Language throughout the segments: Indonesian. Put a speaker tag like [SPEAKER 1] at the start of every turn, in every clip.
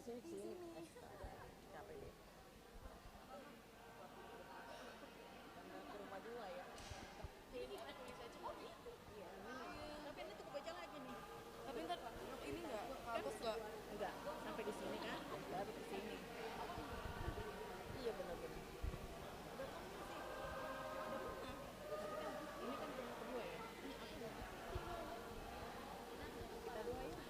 [SPEAKER 1] sini sini. Capek deh. Ke rumah dua ya.
[SPEAKER 2] Ini ada tulisannya. Oh gitu.
[SPEAKER 1] Iya.
[SPEAKER 2] Tapi ini tuh baca lagi nih. Tapi ntar ini nggak kapok nggak?
[SPEAKER 1] Enggak, sampai di sini kan, baru ke sini. Iya benar-benar.
[SPEAKER 2] Udah pernah sih. Udah pernah.
[SPEAKER 1] Tapi kan ini kan rumah kedua ya.
[SPEAKER 2] Aku udah.
[SPEAKER 1] Kita dua ya.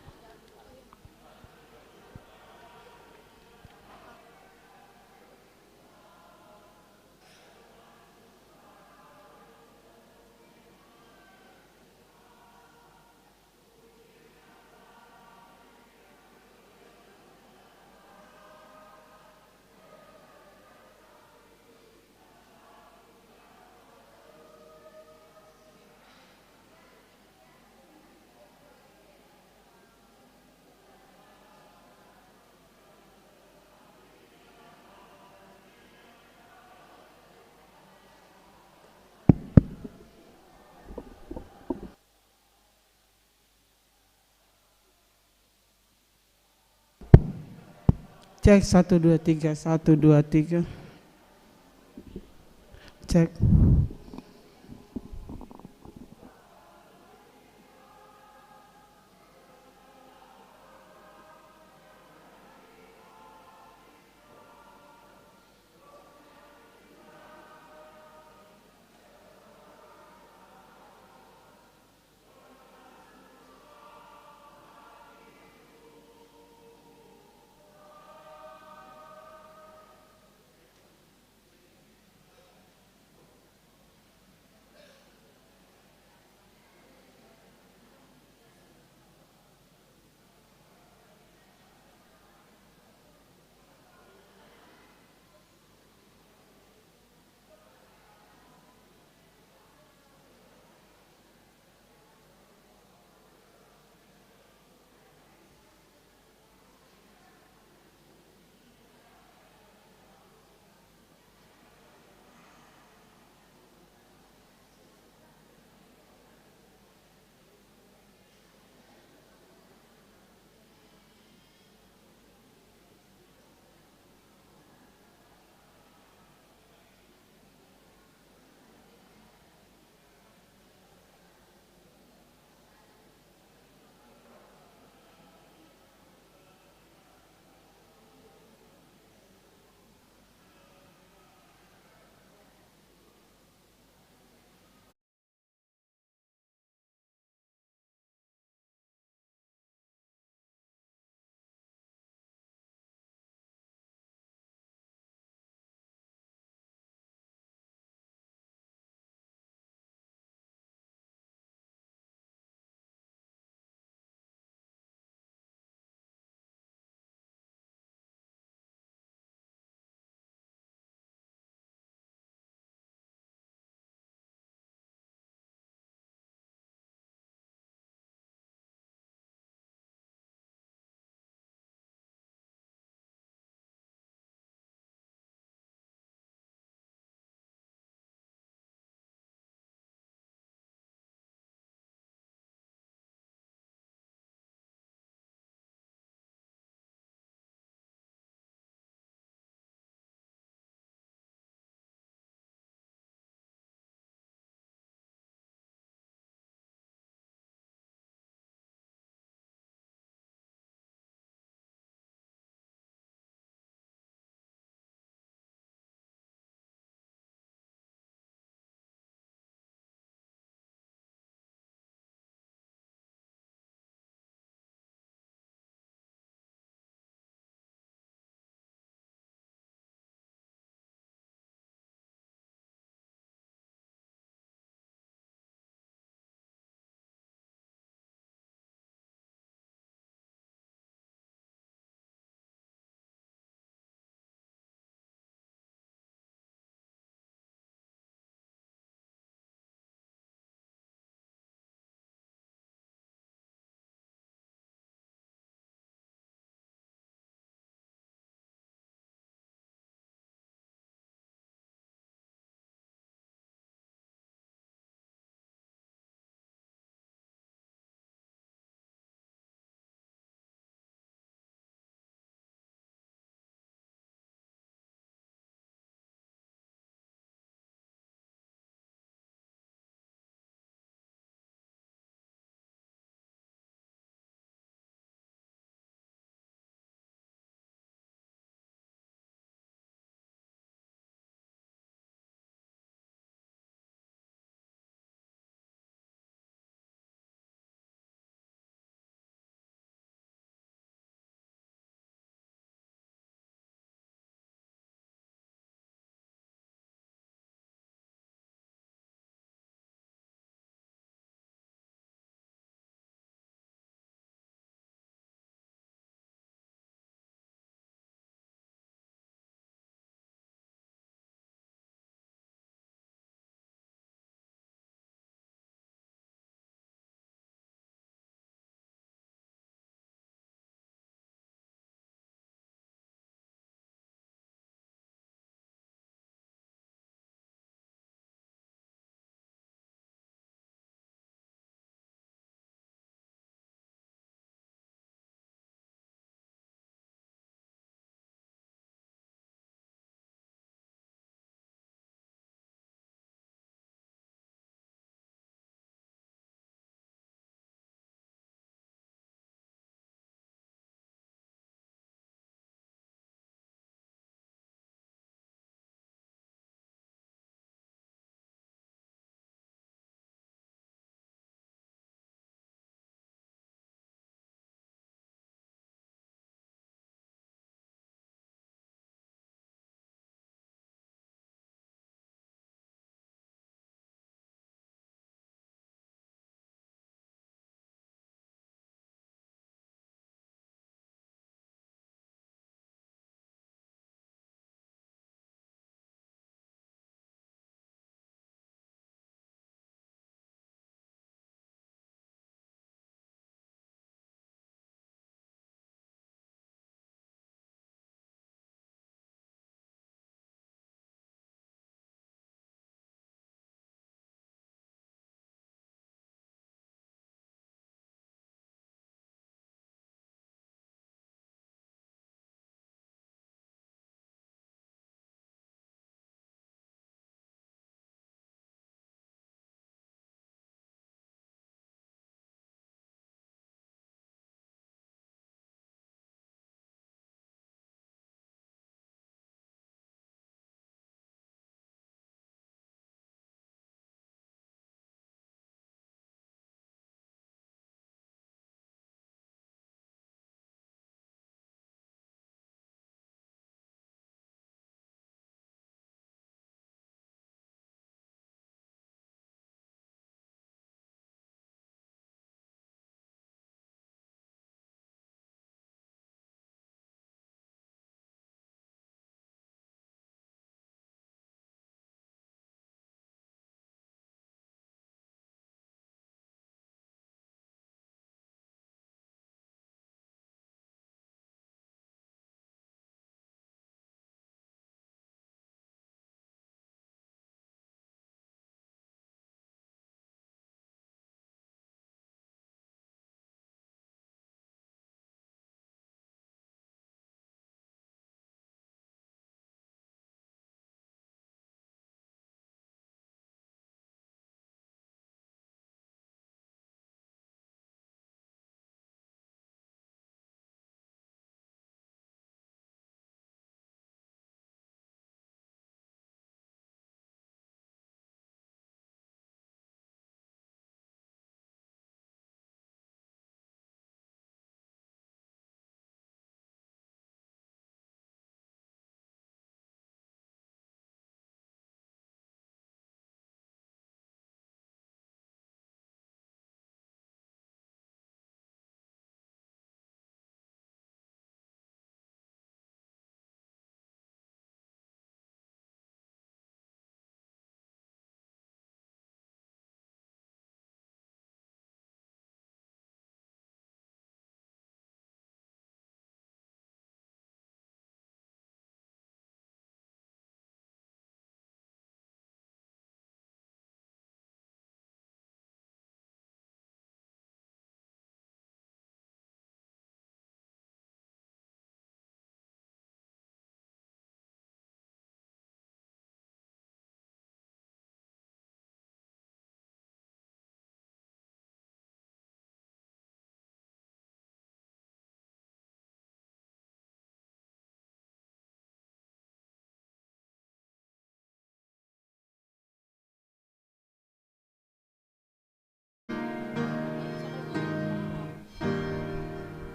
[SPEAKER 3] Cek 1 2 3 1 2 3. Cek.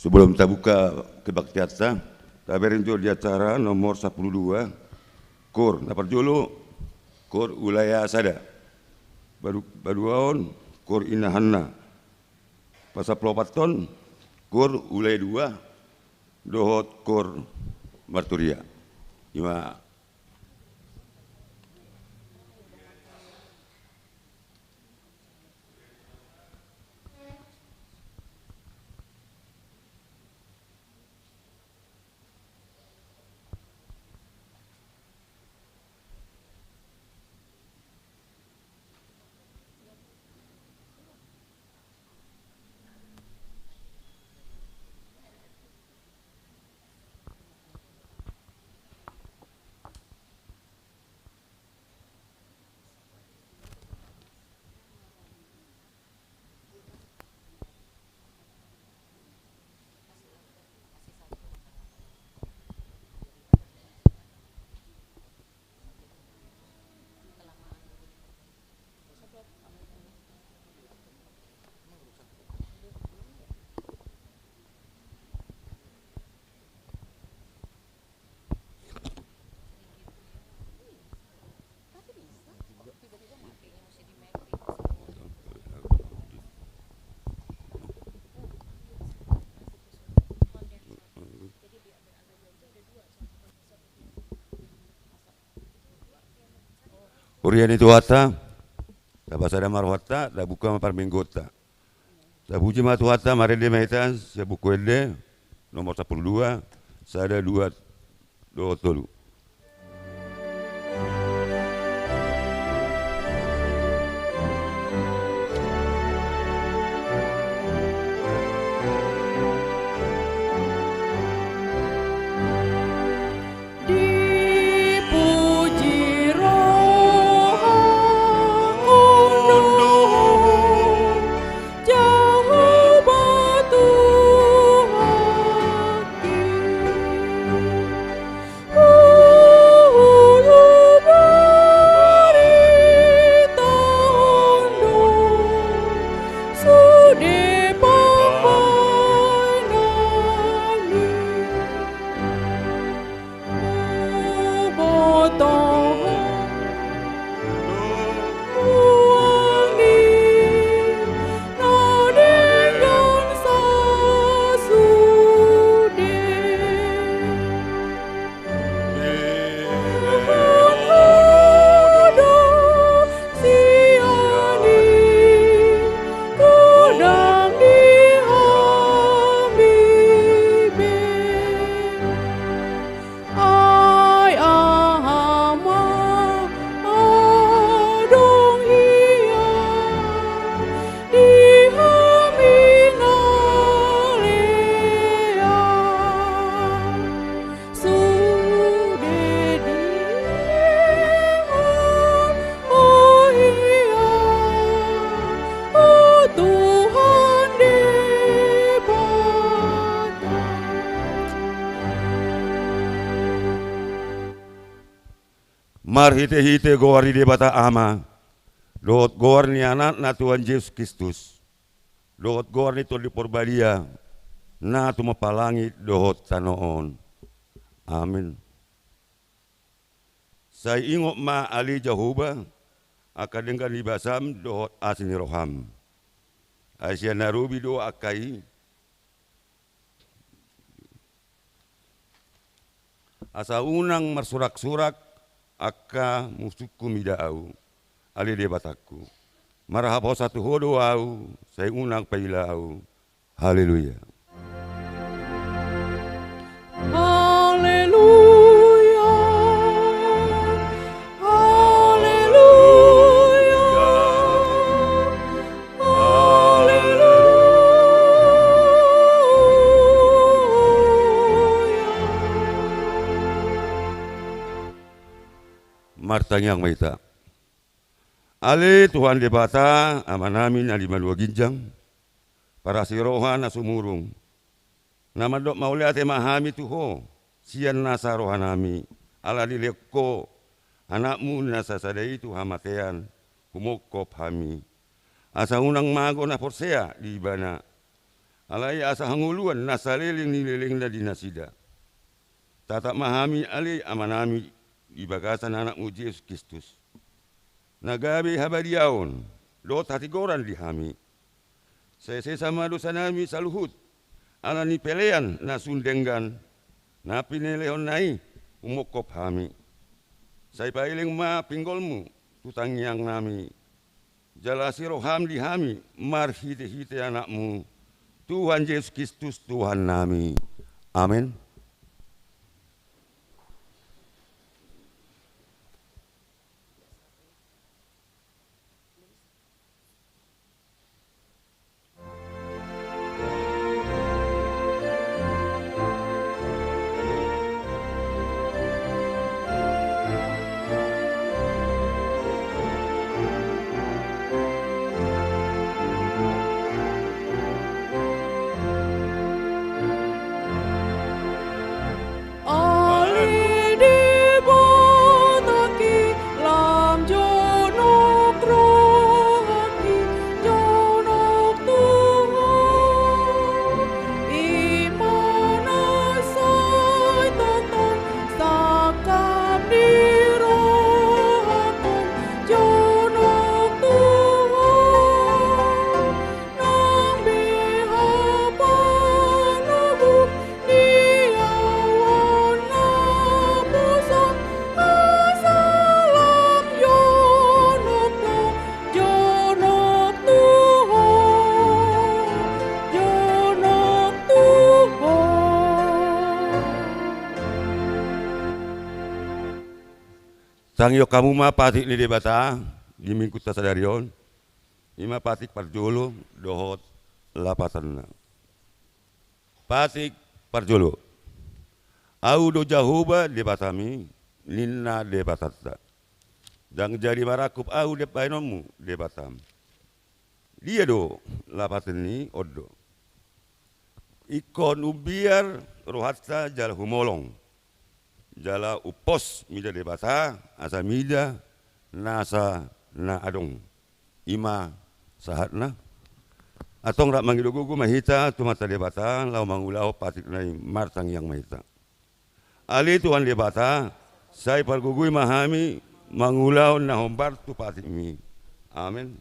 [SPEAKER 4] Sebelum kita buka kebaktian kita beri di acara nomor 12 Kor, dapat dulu Kor Ulaya Sada, Baduaon Kor Inahanna, Pasal Pelopaton Kor Ulaya 2, Dohot Kor Marturia. Ima Urian itu hata, dapat sada marwata, da buka mapar menggota. Da puji matu hata, marede maitan, saya buku ede, nomor 12, sada 2 tolu. Mar hite goari de bata ama, dohot goar ni anak na Tuhan Yesus Kristus, dohot goar ni tol di porbalia, na tumapalangi dohot tanoon. Amin. Saya ingok ma ali Jehovah, akadengkan libasam dohot asini roham. Asia narubi do akai, asa unang marsurak-surak, akka musuku midau ali de bataku marhaba satu hodo au saya unang pailau. Haleluya.
[SPEAKER 2] Haleluya. Haleluya.
[SPEAKER 4] Martanyang maita. Ale Tuhan debata amanamin alimalua ginjang para sirohan na sumurung. Nama dok maule ate mahami tuho sian nasa rohanami ala dileko anakmu nasa sadai tu hamatean humokop hami asa unang mago na porsea di bana alai asa hanguluan nasaliling nililing na dinasida. Tatak mahami ali amanami di bagasan anakmu Yesus Kristus. Nagabi habadiaon, dot hatigoran dihami. Saya sama dosa nami saluhut, ala ni pelean na sundenggan, na pineleon nai umokop hami. Saya pailing ma pinggolmu, tutang yang nami. Jalasi roham dihami, mar hite anakmu. Tuhan Yesus Kristus Tuhan nami. Amin. Tangyo kamu ma patik ni debata di minggu tasadarion ima patik parjolo dohot lapatan patik parjolo au do jahuba debatami ninna debatata dan jadi marakup au depainomu debatam dia do lapatan ni odo ikon ubiar rohatsa jal humolong jala upos mida debata asa mida nasa na adong ima sahatna atong rak mangidugugu mahita tumata debata lau mangulau patik nai martang yang mahita ali tuan debata sai pargugui mahami mangulau na hombar tu patik mi amin.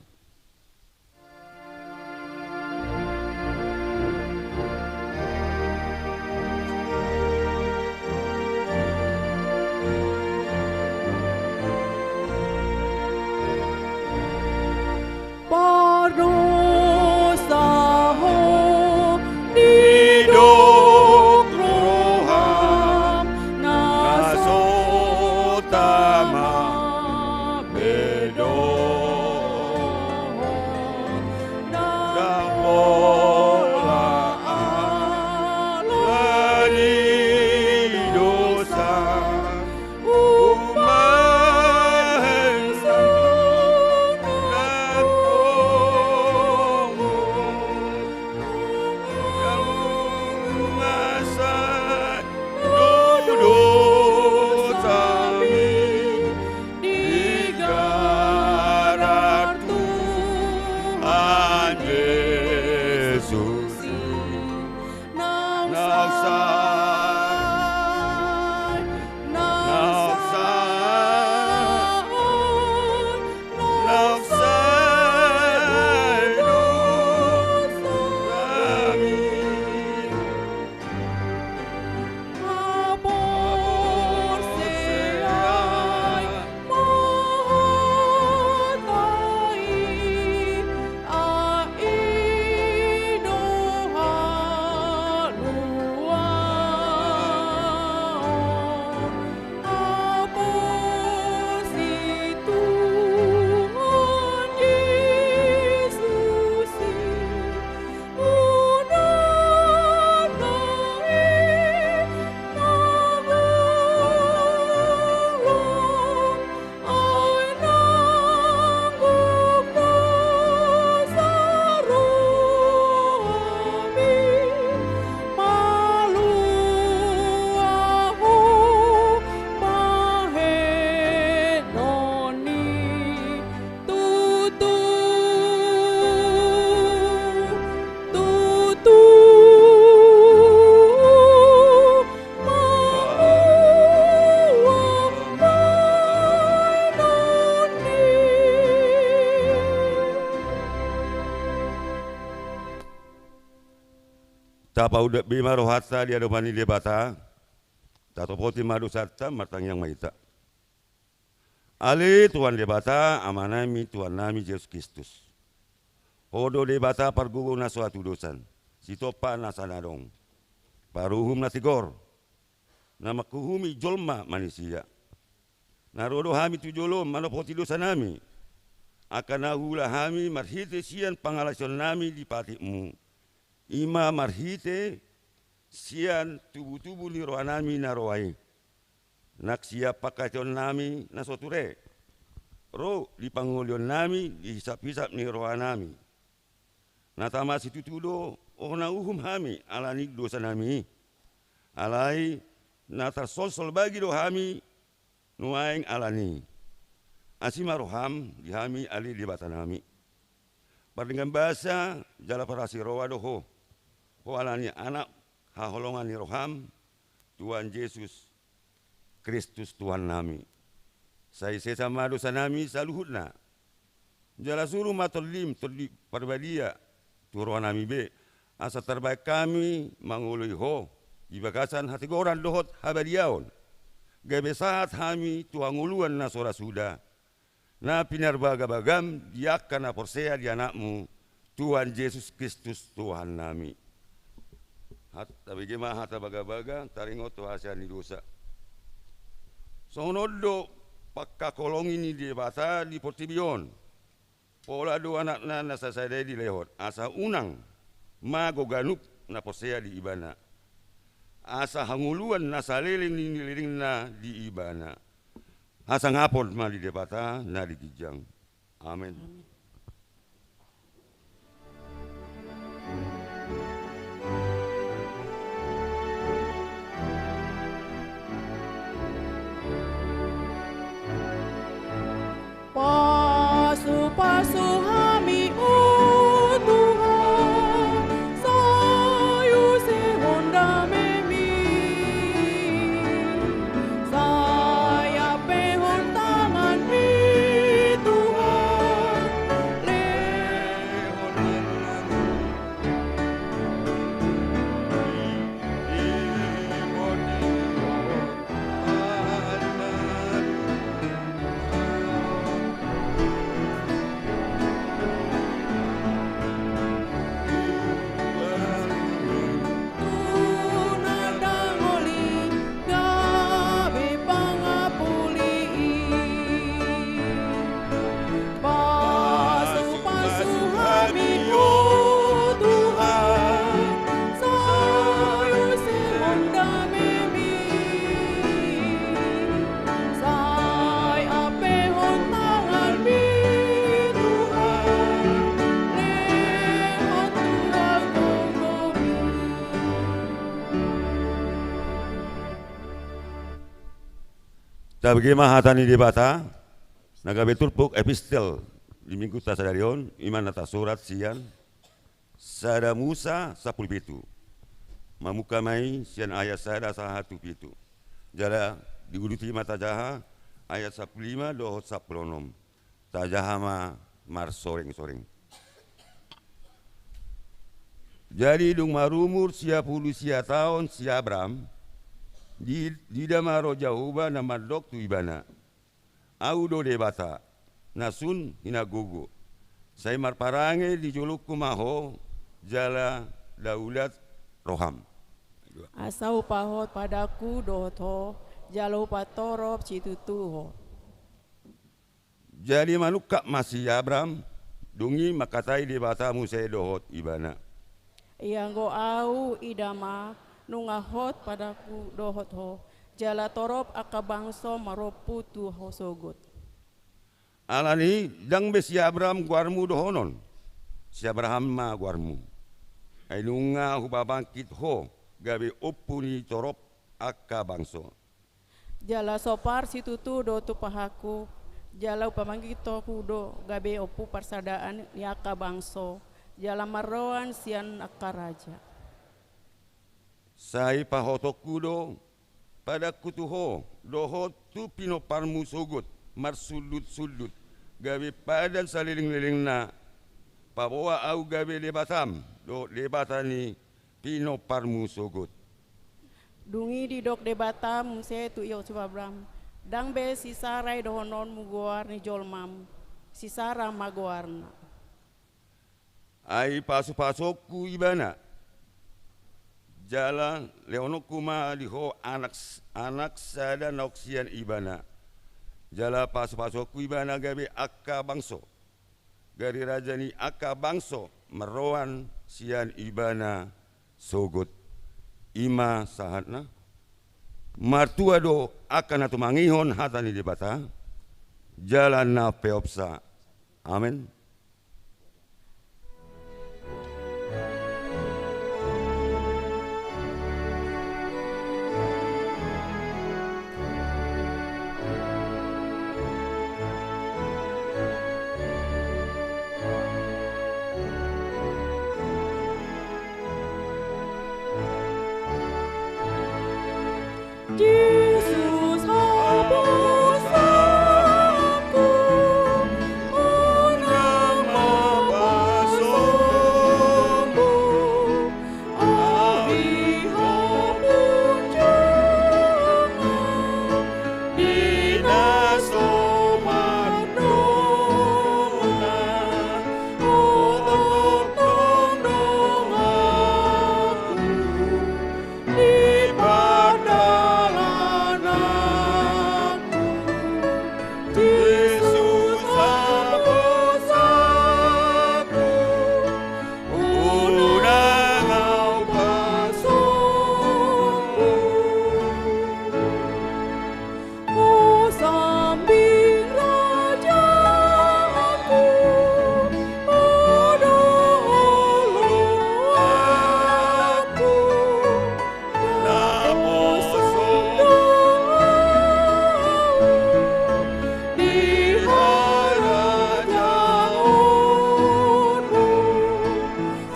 [SPEAKER 4] Tapa udah bima rohata dia domani debata. Tato poti madu sarta matang yang maita. Ali Tuhan debata amanami Tuhan nami Yesus Kristus. Hodo debata pargugo na suatu dosan. Sitopa na sanadong. Paruhum na tigor. Na makuhumi jolma manusia. Narodo hami tujolom manopoti dosa nami. Akan nahula hami marhite sian pangalason nami di patimu. Ima marhite sian tubuh-tubuh ni roh nami na rohai. Nak siap pakaion nami na soture. Roh di pangulion nami di hisap-hisap ni roh nami. Natama situtudo o na uhum hami alani dosa nami. Alai natar sol-sol bagi do hami nuaing alani. Asima roham di hami ali di batanami. Dengan bahasa jala parasi roa doho. Ho alani anak haholongan ni roham Tuhan Yesus Kristus Tuhan nami. Saya sesama dosa nami saluhutna. Jala suruh matolim terdi parbadia tu roh nami be. Asa terbaik kami mangului ho. Di bakasan hati goran dohot habadiaon. Gabe saat kami tuang uluan na sora sudah. Na pinarbagabagam diakan na porsea di anakmu Tuhan Yesus Kristus Tuhan nami. Hatta bagaimana hatta baga-baga taringot tu hasil ni dosa. Sonodo pakka kolongi ni di bata di portibion. Pola do anak na nasasade di lehot. Asa unang mago ganup na porsea di ibana. Asa hanguluan na saliling ni nililing na di ibana. Asa ngapon mali debata na di kijang. Amin.
[SPEAKER 2] Pasu-pasu kami Tuhan, sayu sehonda memi, saya pehon tangan mi Tuhan,
[SPEAKER 4] Ta bagaimana hatani debata naga betul puk epistel di minggu tasadarion iman nata surat sian sada Musa 10 pitu mamuka mai sian ayat sada 1 pitu jala diguduti mata jaha ayat 15 dohot 16 tajaha ma mar soreng-soreng. Jadi dung marumur sia puluh sia tahun si Abram di damaro jahuba nama dok tu ibana. Audo debata nasun hinagogo. Saya marparange di julukku maho jala daulat roham.
[SPEAKER 2] asau pahot padaku doho, jalo patorop citutuho.
[SPEAKER 4] Jadi manukak masih Abram dungi makatai debata musai dohot ibana.
[SPEAKER 2] Yang go au idama nungahot padaku dohot ho jala torop akabangso maropu tu ho sogot.
[SPEAKER 4] Alani dang be si Abram guarmu dohonon. Si Abraham ma guarmu. Ainunga hubabangkit ho gabe opuni torop akabangso.
[SPEAKER 2] Jala sopar situtu do tu pahaku jala upamangkito hudo gabe opu parsadaan ni akabangso jala maroan sian akaraja.
[SPEAKER 4] Sai pahotoku do pada kutuho doho tu pino parmu sogot marsudut-sudut gabe padan saliling-liling na pabawa au gabe lebatam do lebatani pino parmu sogot.
[SPEAKER 2] Dungi di dok de batam se tu yo subabram. Dang be si sarai dohonon mugoar ni jolmam. Si sara magoarna.
[SPEAKER 4] Ai pasu-pasokku ibana. Jalan leonokuma liho anak sada noksian ibana. Jala pasu-pasokku ibana gabe akka bangso. Gari rajani akka bangso meroan sian ibana sogot. Ima sahatna martua do akan atu mangihon hatani di bata jalan na peopsa. Amin.
[SPEAKER 2] Yesus hapus aku, unang mapasombo, abi hapun jangan, dinas tomat dona, otot tondong aku, di padalan aku. Yesus hapus aku, unang mapasombo. Oh sambing raja aku, dahulu aku, napos di harajaonmu,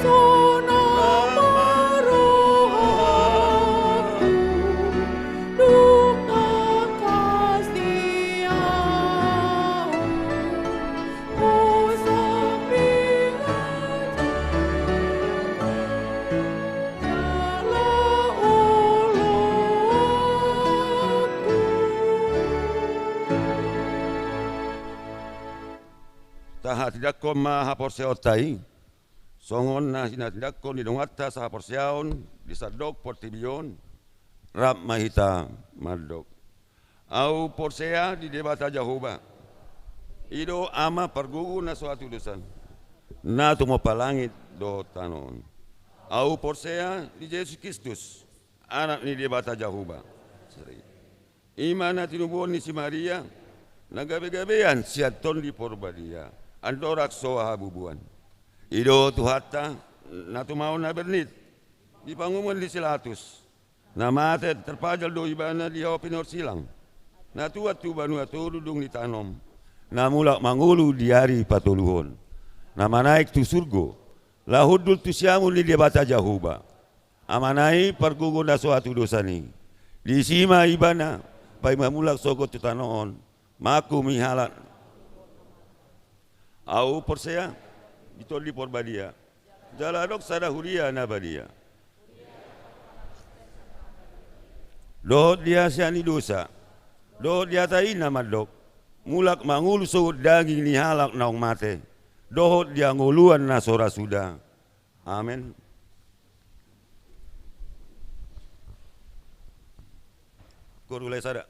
[SPEAKER 2] sona marohaku, duka kasiau, oh sambing jala ulu aku.
[SPEAKER 4] Taha tidak koma hapor seotai. Songon na sina tidak kon di dongata sa hapor seon di sadok portibion rap mahita madok. Au porsea di debata Jahoba. Ido ama pergugu na suatu dosan. Na tumo palangit do tanon. Au porsea di Yesus Kristus anak ni debata Jahoba. Imana tinubuon ni si Maria nagabe-gabean siaton di porbadia. Andorak soa habubuan. Ido tuhata na tumau na bernit. Di pangumuan di silatus. Na mate terpajal do ibana di pinor silang. Na tuat tu banua tu dudung di tanom. Na mulak mangulu di hari patuluhon. Na manaik tu surgo. Lahudul tu siamun di dia bata Jahoba. Amanai pergugun na suatu dosa ni. Di sima ibana. Pai mamulak sogot tu tanon. Maku mihalat. Au porsea ditoli porbadia. Jaladok sada huria na badia. Do dia siani dosa. Do dia taina madok. Mulak mangulu so daging ni halak naong mate. Dohot dia nguluan na sora sudah. Amin. Korulai sada.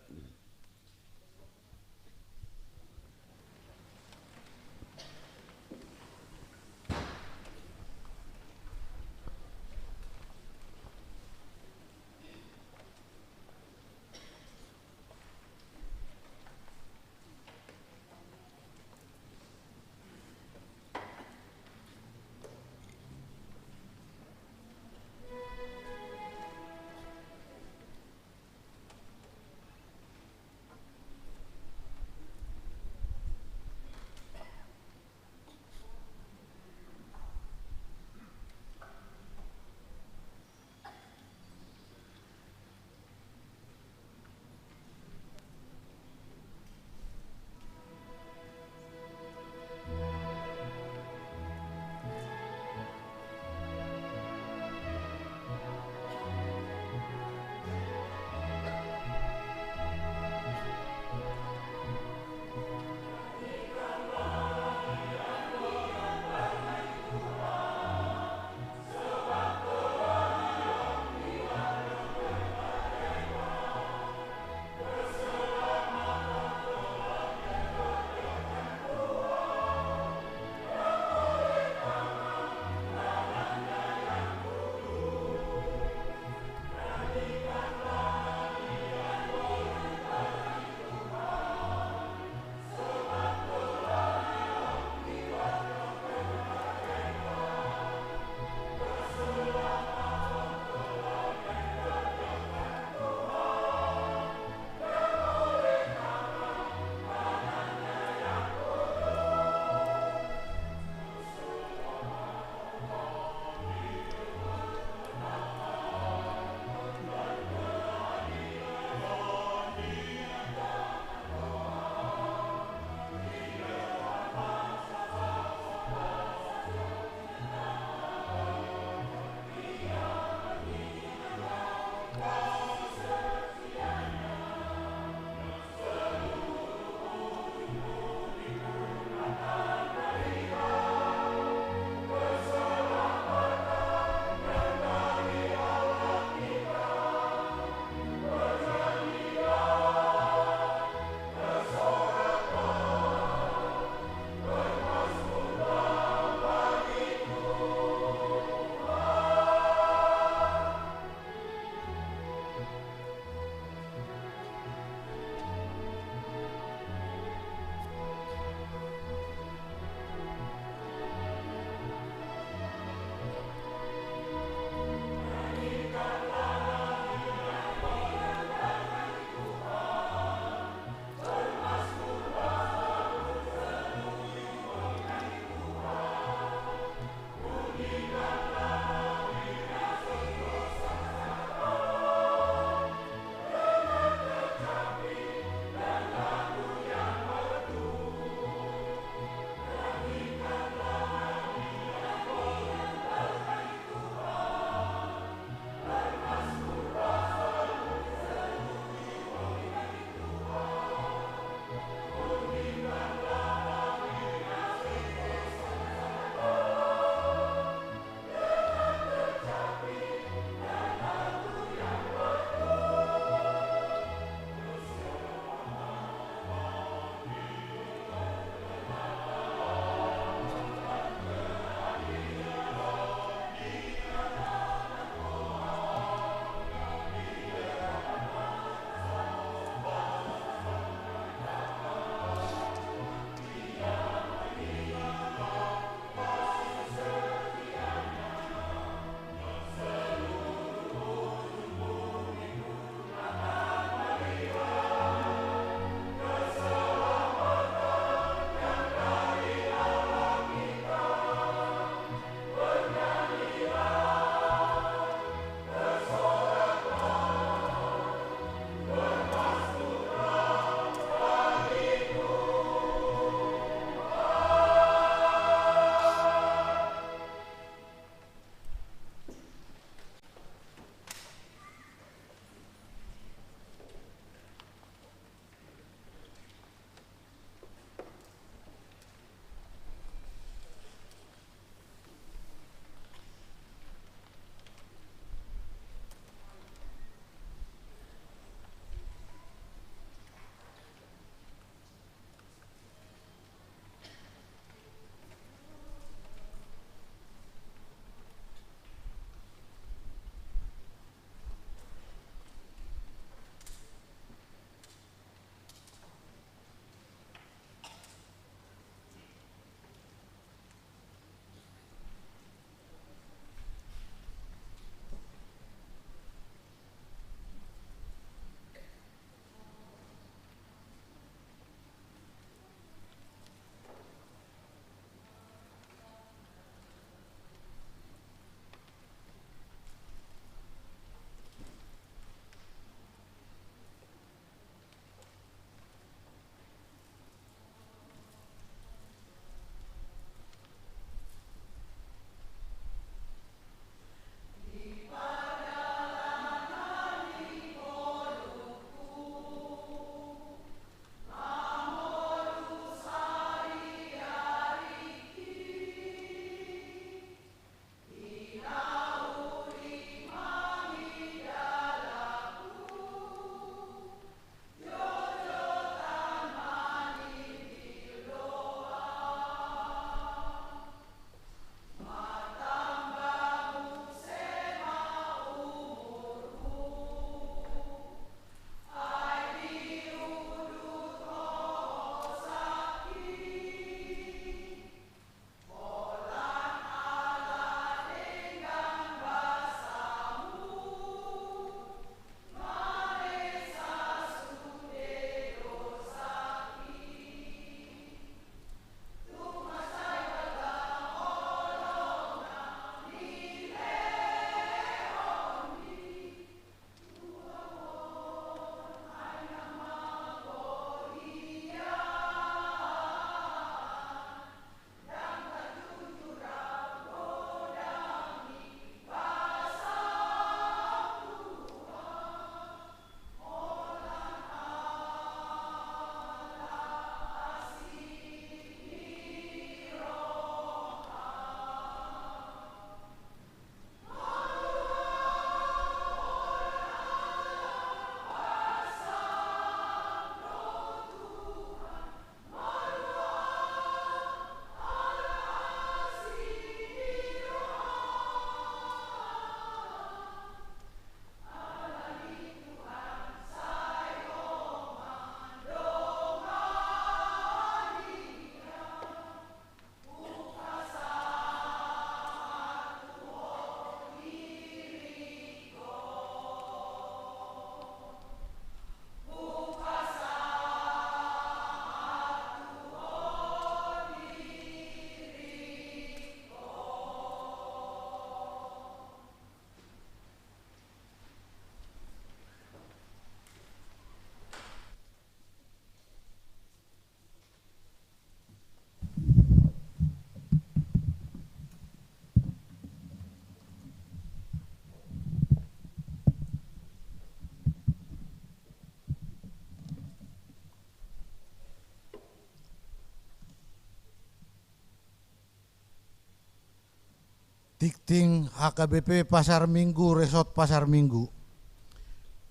[SPEAKER 5] Tikting HKBP Pasar Minggu Resort Pasar Minggu.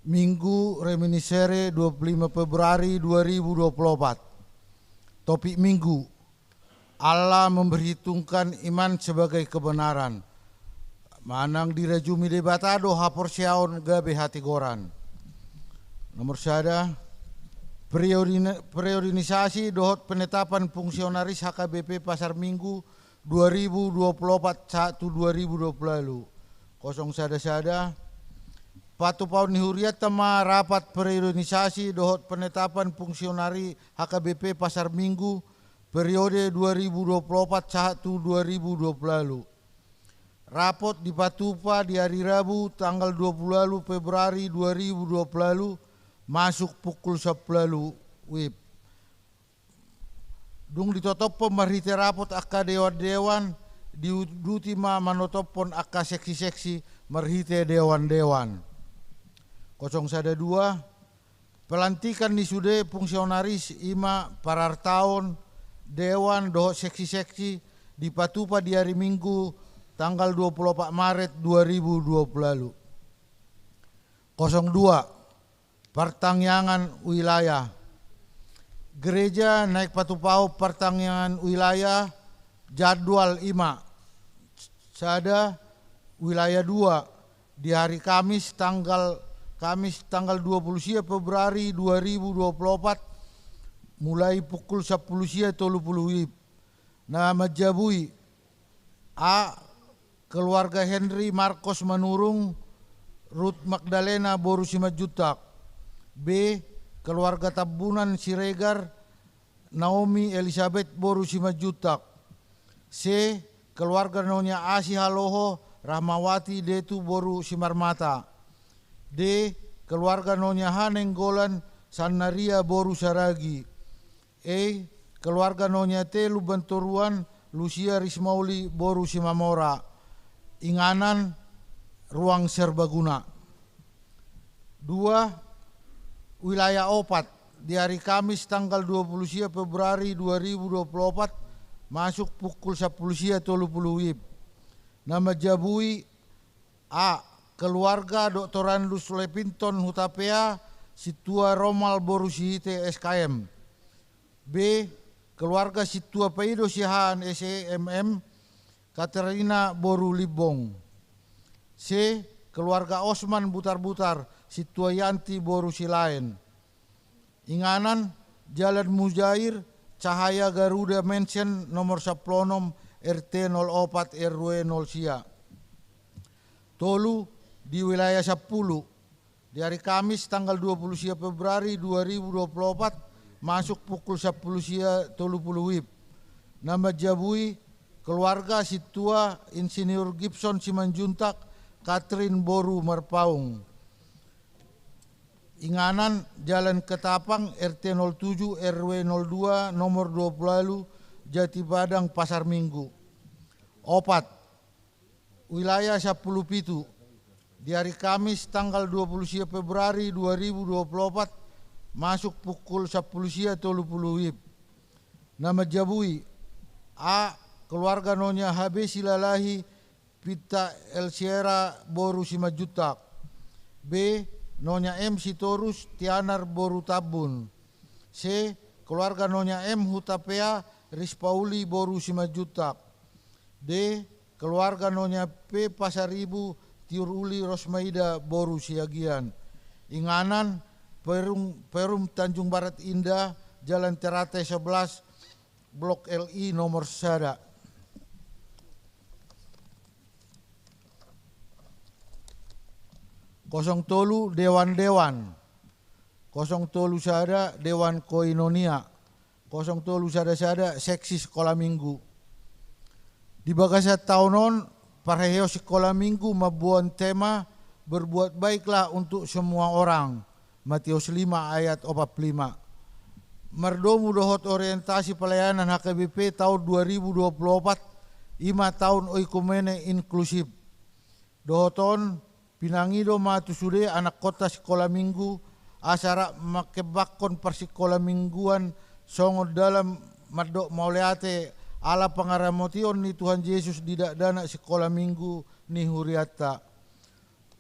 [SPEAKER 5] Minggu reminiscere 25 Februari 2024. Topik Minggu. Allah memperhitungkan iman sebagai kebenaran. Manang dirajumi debatado hapor siaon gabe hati goran. Nomor sada, priorisasi dohot penetapan fungsionaris HKBP Pasar Minggu 2024-1-2020. Kosong sada-sada, Patu Paun Nihuriat tema rapat priorisasi dohot penetapan fungsionari HKBP Pasar Minggu periode 2024-1-2020. Rapot di Patupa di hari Rabu tanggal 20 Februari 2020 masuk pukul 10 WIB. Dung ditotop pemerhiti rapot akka dewan-dewan diuduti manotopon akka seksi-seksi merhite dewan-dewan. 012 pelantikan di sude fungsionaris ima parartaon dewan doh seksi-seksi di Patupa di hari Minggu tanggal 24 Maret 2020. 02 pertangyangan wilayah. Gereja naik Patupau pertangyangan wilayah jadwal ima. Sada wilayah 2 di hari Kamis tanggal 20 Februari 2024 mulai pukul 10 sia 30 WIB. Nama Jabui A. Keluarga Henry Marcos Manurung Ruth Magdalena Boru Simajutak. B. Keluarga Tabunan Siregar Naomi Elizabeth Boru Simajutak. C. Keluarga Nonya Asi Haloho Rahmawati Detu Boru Simarmata. D. Keluarga Nonya Haneng Golan Sanaria Boru Saragi. E. Keluarga Nonya Telu Bantoruan Lucia Rismauli Boru Simamora. Inganan ruang serbaguna. 2. Wilayah Opat di hari Kamis tanggal 20 Februari 2024 masuk pukul 10 sia 30 WIB. Nama Jabui A. Keluarga Dr. Andus Lepinton Hutapea Situa Romal Boru Sihite SKM. B. Keluarga Situa Paido Sihaan SEMM Katerina Boru Libong. C. Keluarga Osman Butar-Butar Situa Yanti Boru Silain. Inganan Jalan Mujair Cahaya Garuda Mansion nomor 10 RT 04 RW 0 Sia. Tolu di wilayah 10 di hari Kamis tanggal 20 Februari 2024 masuk pukul 10 sia 30 WIB. Nama Jabui keluarga Situa Insinyur Gibson Simanjuntak Catherine Boru Marpaung. Inganan Jalan Ketapang RT 07 RW 02 nomor 20 Jati Padang Pasar Minggu. Opat wilayah 10 Pitu di hari Kamis tanggal 20 Februari 2024 masuk pukul 10 sia 30 WIB. Nama Jabui A. Keluarga Nonya HB Silalahi Pita El Sierra Boru Simajutak. B. Nonya M Sitorus Tianar Boru Tabun. C. Keluarga Nonya M Hutapea Rispauli Boru Simajutak. D. Keluarga Nonya P Pasaribu Tiuruli Rosmaida Boru Siagian. Inganan Perum Tanjung Barat Indah Jalan Terate 11 Blok LI nomor sada. 03 Dewan-Dewan. 03 sada Dewan Koinonia. 03 sada Seksi Sekolah Minggu. Di bagasa tahunon parheo sekolah minggu mabuan tema berbuat baiklah untuk semua orang. Matius 5 ayat 45. Merdomu dohot orientasi pelayanan HKBP tahun 2024 5 tahun oikumene inklusif. Dohoton pinangido matusude anak kota sekolah minggu asara makebakon persikolah mingguan songo dalam mardok mauleate ala pangaramotion ni Tuhan Yesus tidak dana sekolah minggu ni huriata.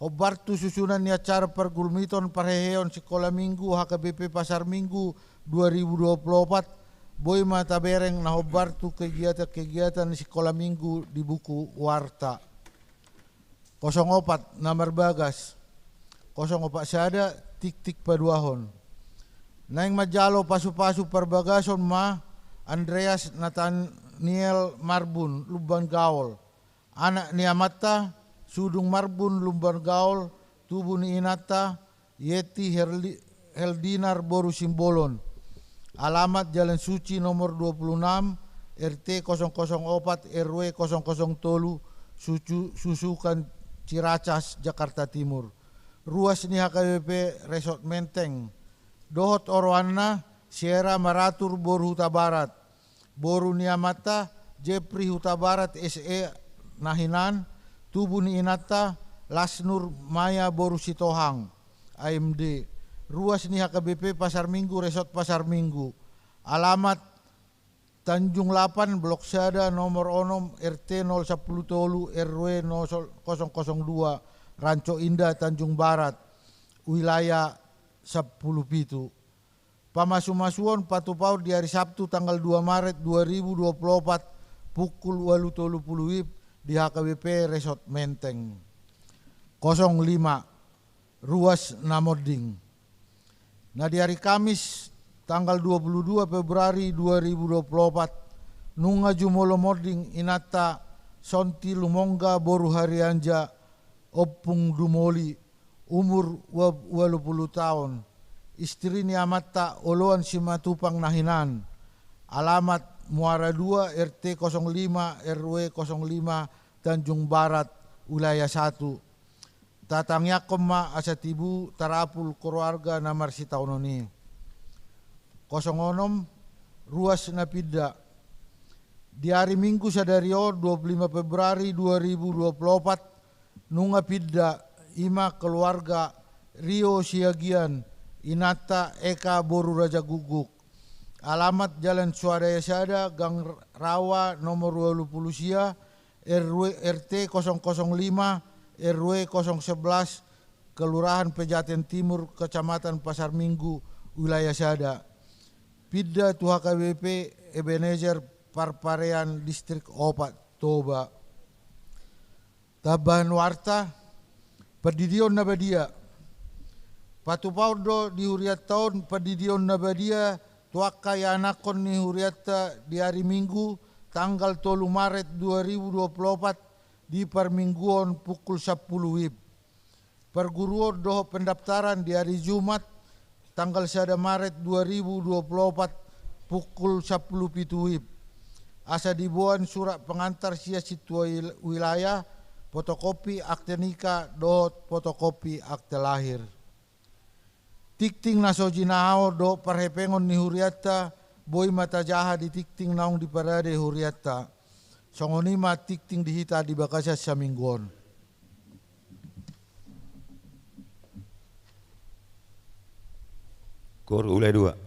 [SPEAKER 5] Obartu susunan ni acara pergulmiton parheheon sekolah minggu HKBP Pasar Minggu 2024 boy mata bereng na obartu kegiatan-kegiatan sekolah minggu di buku warta. 04 nomor bagas 04 sada tik-tik paduahon. Naing majalo pasu-pasu perbagason ma Andreas Nathaniel Marbun Lumban Gaul. Anak ni Amata Sudung Marbun Lumban Gaul, tubuh ni Inata, Yeti Heldinar Boru Simbolon. Alamat Jalan Suci nomor 26, RT 004 RW 003, Susukan Ciracas, Jakarta Timur. Ruas ni HKBP Resort Menteng. Dohot Orwana, Sierra Maratur Boru Huta Barat. Boru Niamata, Jepri Huta Barat SE Nahinan. Tubuh ni Inata, Lasnur Maya Boru Sitohang, AMD. Ruas ni HKBP Pasar Minggu, Resort Pasar Minggu. Alamat Tanjung 8, Blok Sada, nomor onom, RT 010 Tolu, RW 002, Ranco Indah, Tanjung Barat, wilayah 10 Pitu. Pamasu-masuon patupaur di hari Sabtu tanggal 2 Maret 2024 pukul 8.30 WIB di HKBP Resort Menteng 05 Ruas Namoding. Nah di hari Kamis tanggal 22 Februari 2024 Nunga Jumolo Moding Inata Sonti Lumongga Boru Harianja Opung Dumoli umur 20 tahun. Istri ni Amata Oloan Simatupang Nahinan. Alamat Muara 2 RT 05 RW 05 Tanjung Barat wilayah 1. Tatang Yakoma Asatibu Tarapul keluarga Namar Sitaunoni. 06 Ruas Napida. Di hari Minggu sadario 25 Februari 2024 Nunga Pidda Ima keluarga Rio Siagian Inata Eka Boru Raja Guguk. Alamat Jalan Swadaya Sada, Gang Rawa nomor 20 Sia, RT 005, RW 011, Kelurahan Pejaten Timur, Kecamatan Pasar Minggu, wilayah Sada. Pidda tu HKBP Ebenezer Parparean Distrik Opat Toba. Tabahan warta Padidion Nabadia. Patupaudo di huriat tahun Padidion Nabadia tuaka ya anakon ni huriata di hari Minggu tanggal 3 Maret 2024 di permingguan pukul 10 WIB. Perguruan doho pendaftaran di hari Jumat tanggal 1 Maret 2024 pukul 10 WIB. Asa dibuan surat pengantar sia situa wilayah, fotokopi akte nikah, doho fotokopi akte lahir. Tikting nasoji nao do parhepengon ni huriata boy mata jaha di tikting naung di parade huriata. Songonima tikting dihita di bakasa saminggon.
[SPEAKER 4] Kor ulai 2.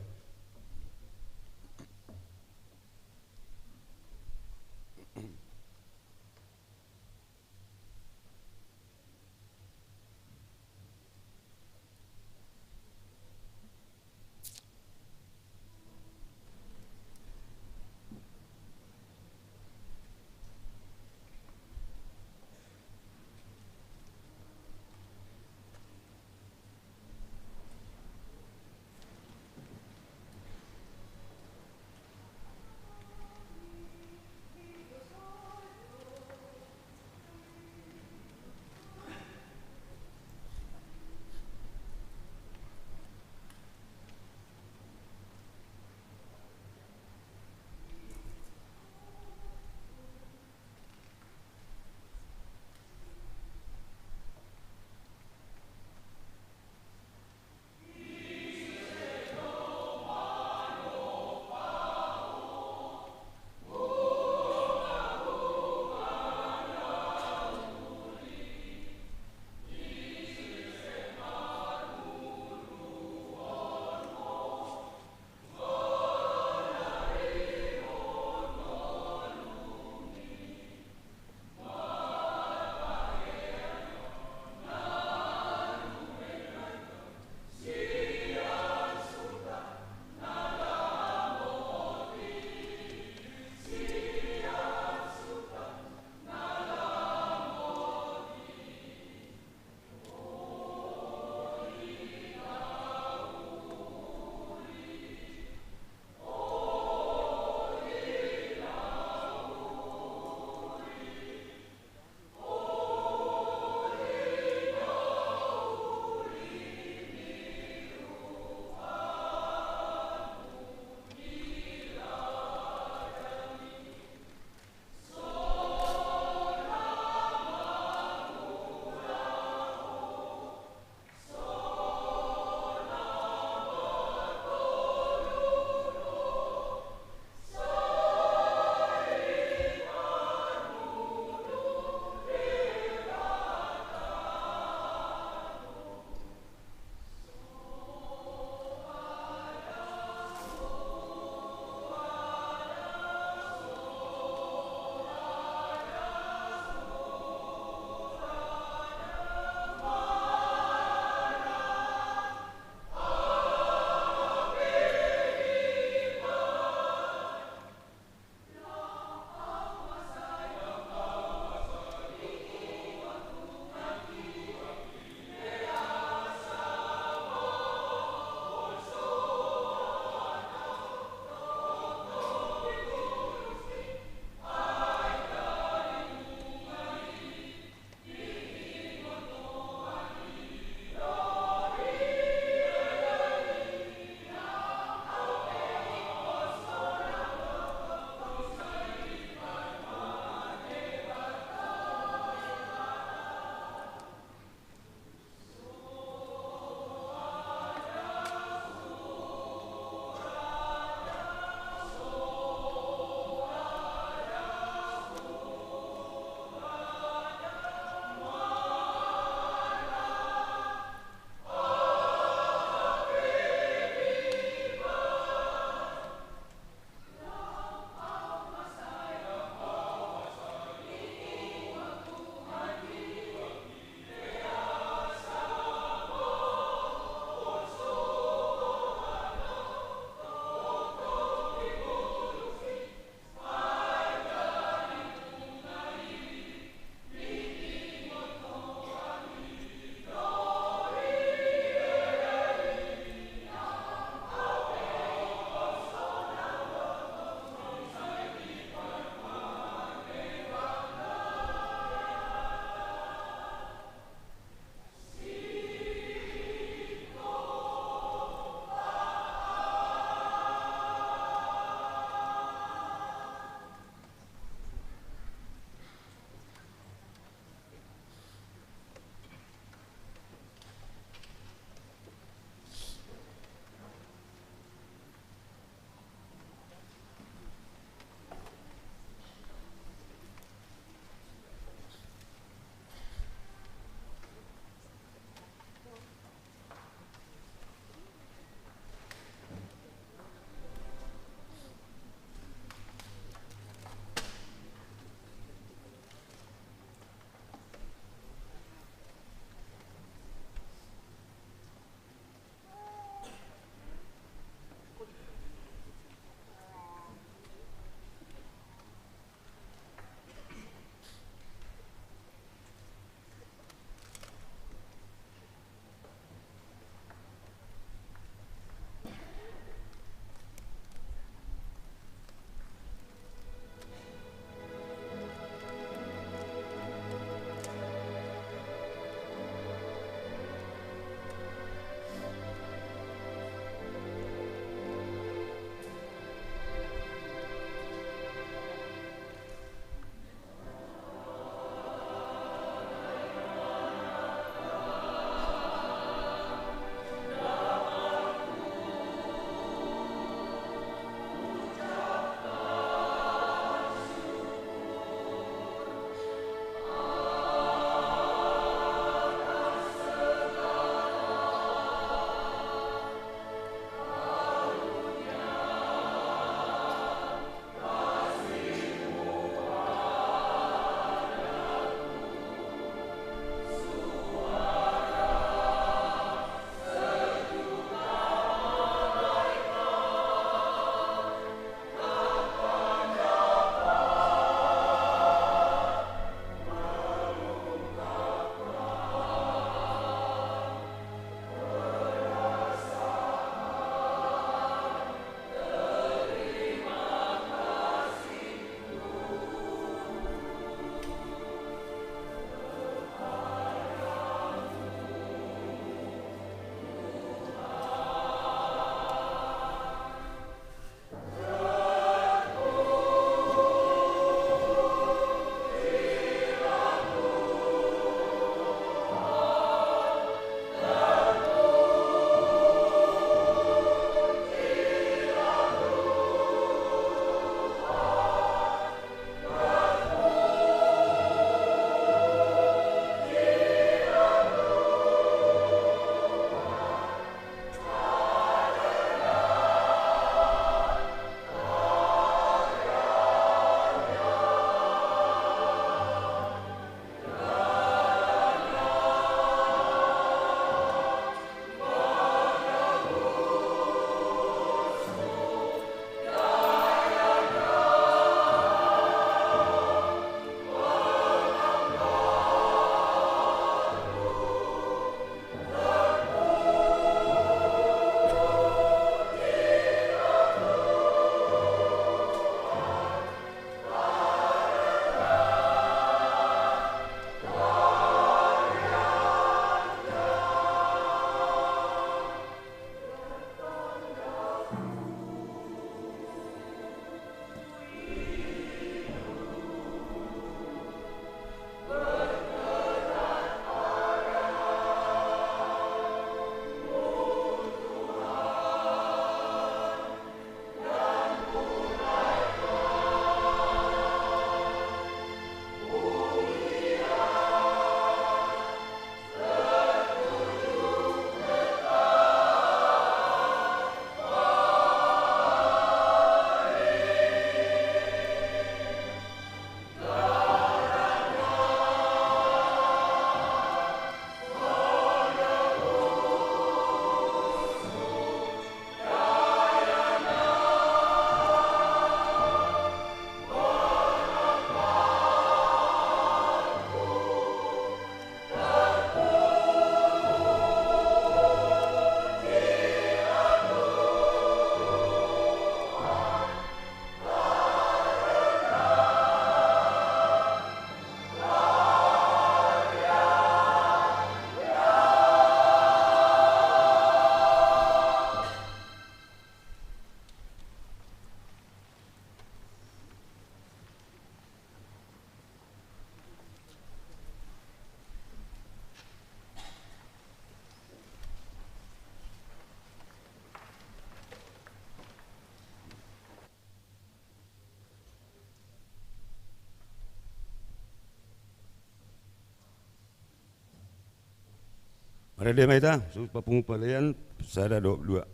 [SPEAKER 4] Rede maita, papungu palayan, sada 22.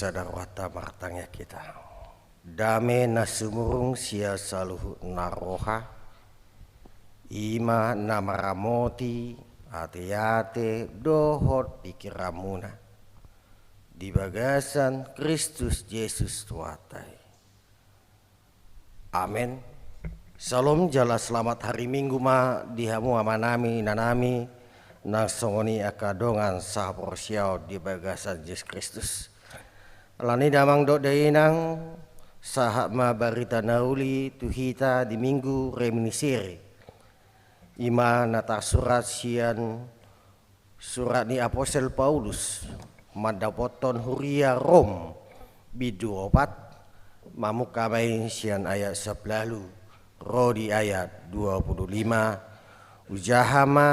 [SPEAKER 6] sadarwata martangnya kita. Dame nasumurung sia saluhu naroha Ima namaramoti ate-ate dohot pikiramuna di bagasan Kristus Yesus Tuhatai. Amin. Salam jala selamat hari Minggu ma dihamu amanami nanami nang songoni akadongan sahaporsiao di bagasan Yesus Kristus. Alani damang dok dainang sahak ma barita nauli tuhita di minggu reminisiri. Ima nata surat sian surat ni Apostel Paulus madapoton huria Rom bidu opat mamuk kamai sian ayat 11 Rodi ayat 25 ujahama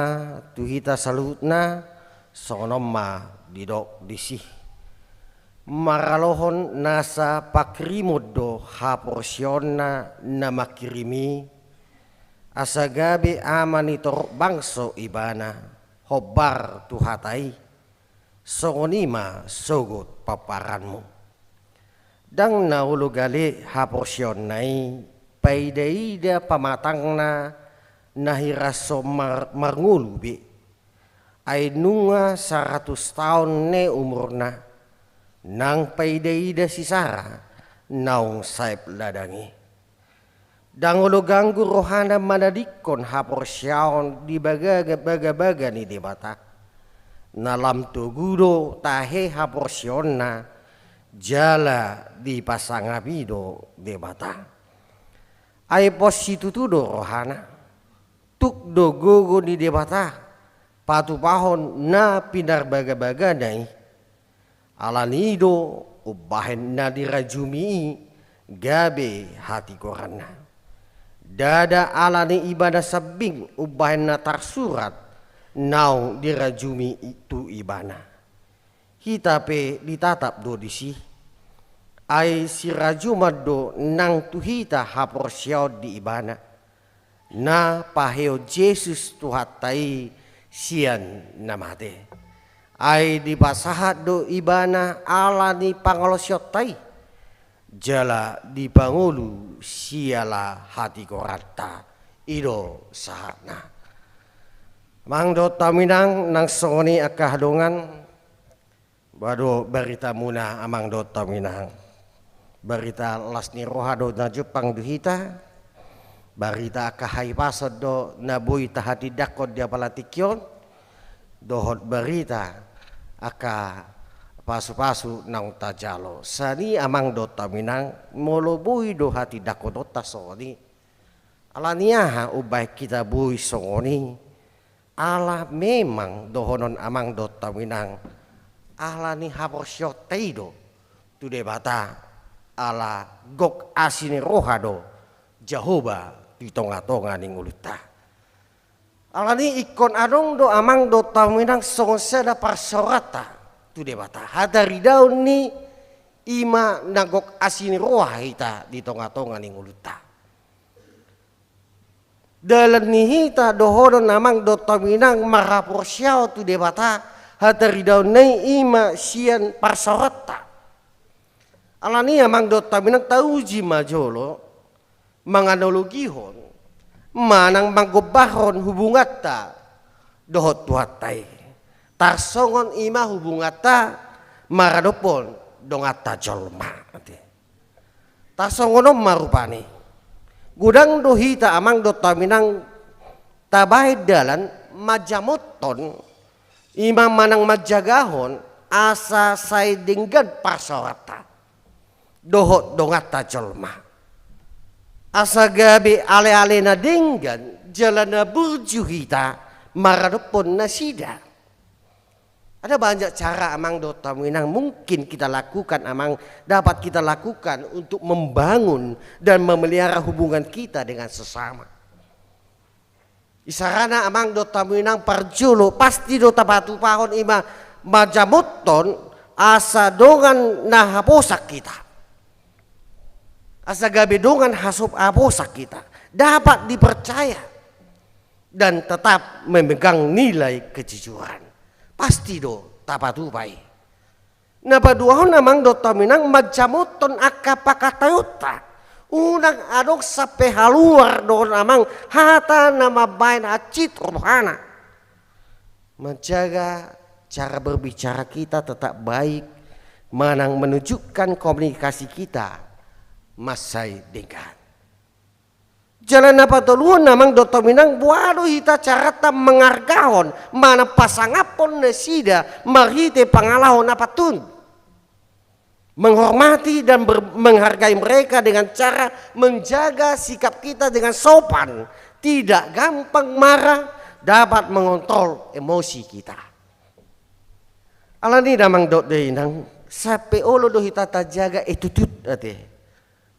[SPEAKER 6] tuhita salutna sonoma didok disih maralohon nasa pakrimodo haporsiona nama kirimi asagabe amanitor bangso ibana hobar tuhatai songonima sogot paparanmu dang naulu gale haporsion nai paidaida pamatangna nahiraso marngulu be ay nunga 100 tahun ne umurna nang paidaida si Sara naung saip ladangi dangolo ganggu rohana manadikon haporsyaon di baga-baga ni debata nalam tugudo tahe haporsyonna jala di pasangabido debata ay positutudo rohana tuk do gogo di debata patupahon na pinar baga-baga nai alanido ubahen na dirajumi gabe hati korana dada alani ibadah sabing ubahen na tarsurat nau dirajumi itu ibana hitape ditatap do disi ay sirajumado nang tuhita haporsyao di ibana na paheo Jesus tuhatai sian namate ay di pasahat do ibana ala ni pangolosyotai jala di pangulu siala hati korata ido sahatna mangdo taminang nang songoni akahadongan bado barita muna amang do taminang barita lasni rohado na Jepang duhita barita kahai pasod do nabuy tahati dakod dia palatikyon dohot barita aka pasu-pasu nang tajalo sani amang do taminang molobuy do hati dakod tasoni alaniaha ubay kita buy songoni ala memang dohonon amang do taminang ala ni haporsyo teido tu debata ala gok asini rohado Jehovah di tonga-tonga ning uluta alani ikon adong do amang do taminang songoseda parsorata tu debata hadari daun ni ima nagok asini roha hita di tonga-tonga ning uluta dalam nihita dohodon amang do taminang maraporsyao tu debata hadari daun ni ima sian parsorata alani amang do taminang tauji majolo manganologihon manang manggobahon hubungata dohot tuhatai tarsongon ima hubungata maradopon dongata jolma tarsongonom marupani gudang dohita amang do taminang tabay dalan majamoton ima manang majagahon asa say dinggan parsorata dohot dongata jolma asa gabi ale-ale na dinggan jalan na burjuhita maradopon na sida ada banyak cara amang do taminang mungkin kita lakukan amang dapat kita lakukan untuk membangun dan memelihara hubungan kita dengan sesama isarana amang do taminang parjolo pasti do tapatu pahon ima majamoton asa dongan nahaposak kita asa gabedongan hasop aposak kita dapat dipercaya dan tetap memegang nilai kejujuran pasti do tapatupai napaduahon namang do taminang majamoton akapakatayota Unang adok sampai haluar don amang hata nama bain acit rohana. Menjaga cara berbicara kita tetap baik, manang menunjukkan komunikasi kita masai dengan. Jalan apa toluan namang doto minang buado hita carata mengargahon mana pasangapon nesida marite pangalahon apa tun. Menghormati dan menghargai mereka dengan cara menjaga sikap kita dengan sopan, tidak gampang marah, dapat mengontrol emosi kita. Alani namang dot inang sape olo do hita tajaga etutut ate.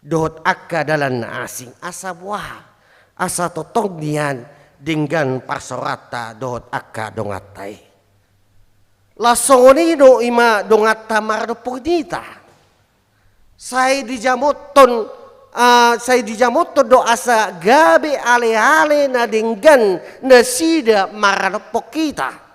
[SPEAKER 6] Dot akka dalan asing asa buah asa totong nian dengan parsorata dot akka dongatai. Lasongoni do ima dongata mardopunita. Saya dijamoton do asa gabe ale-ale na dengan nasida maradopok kita.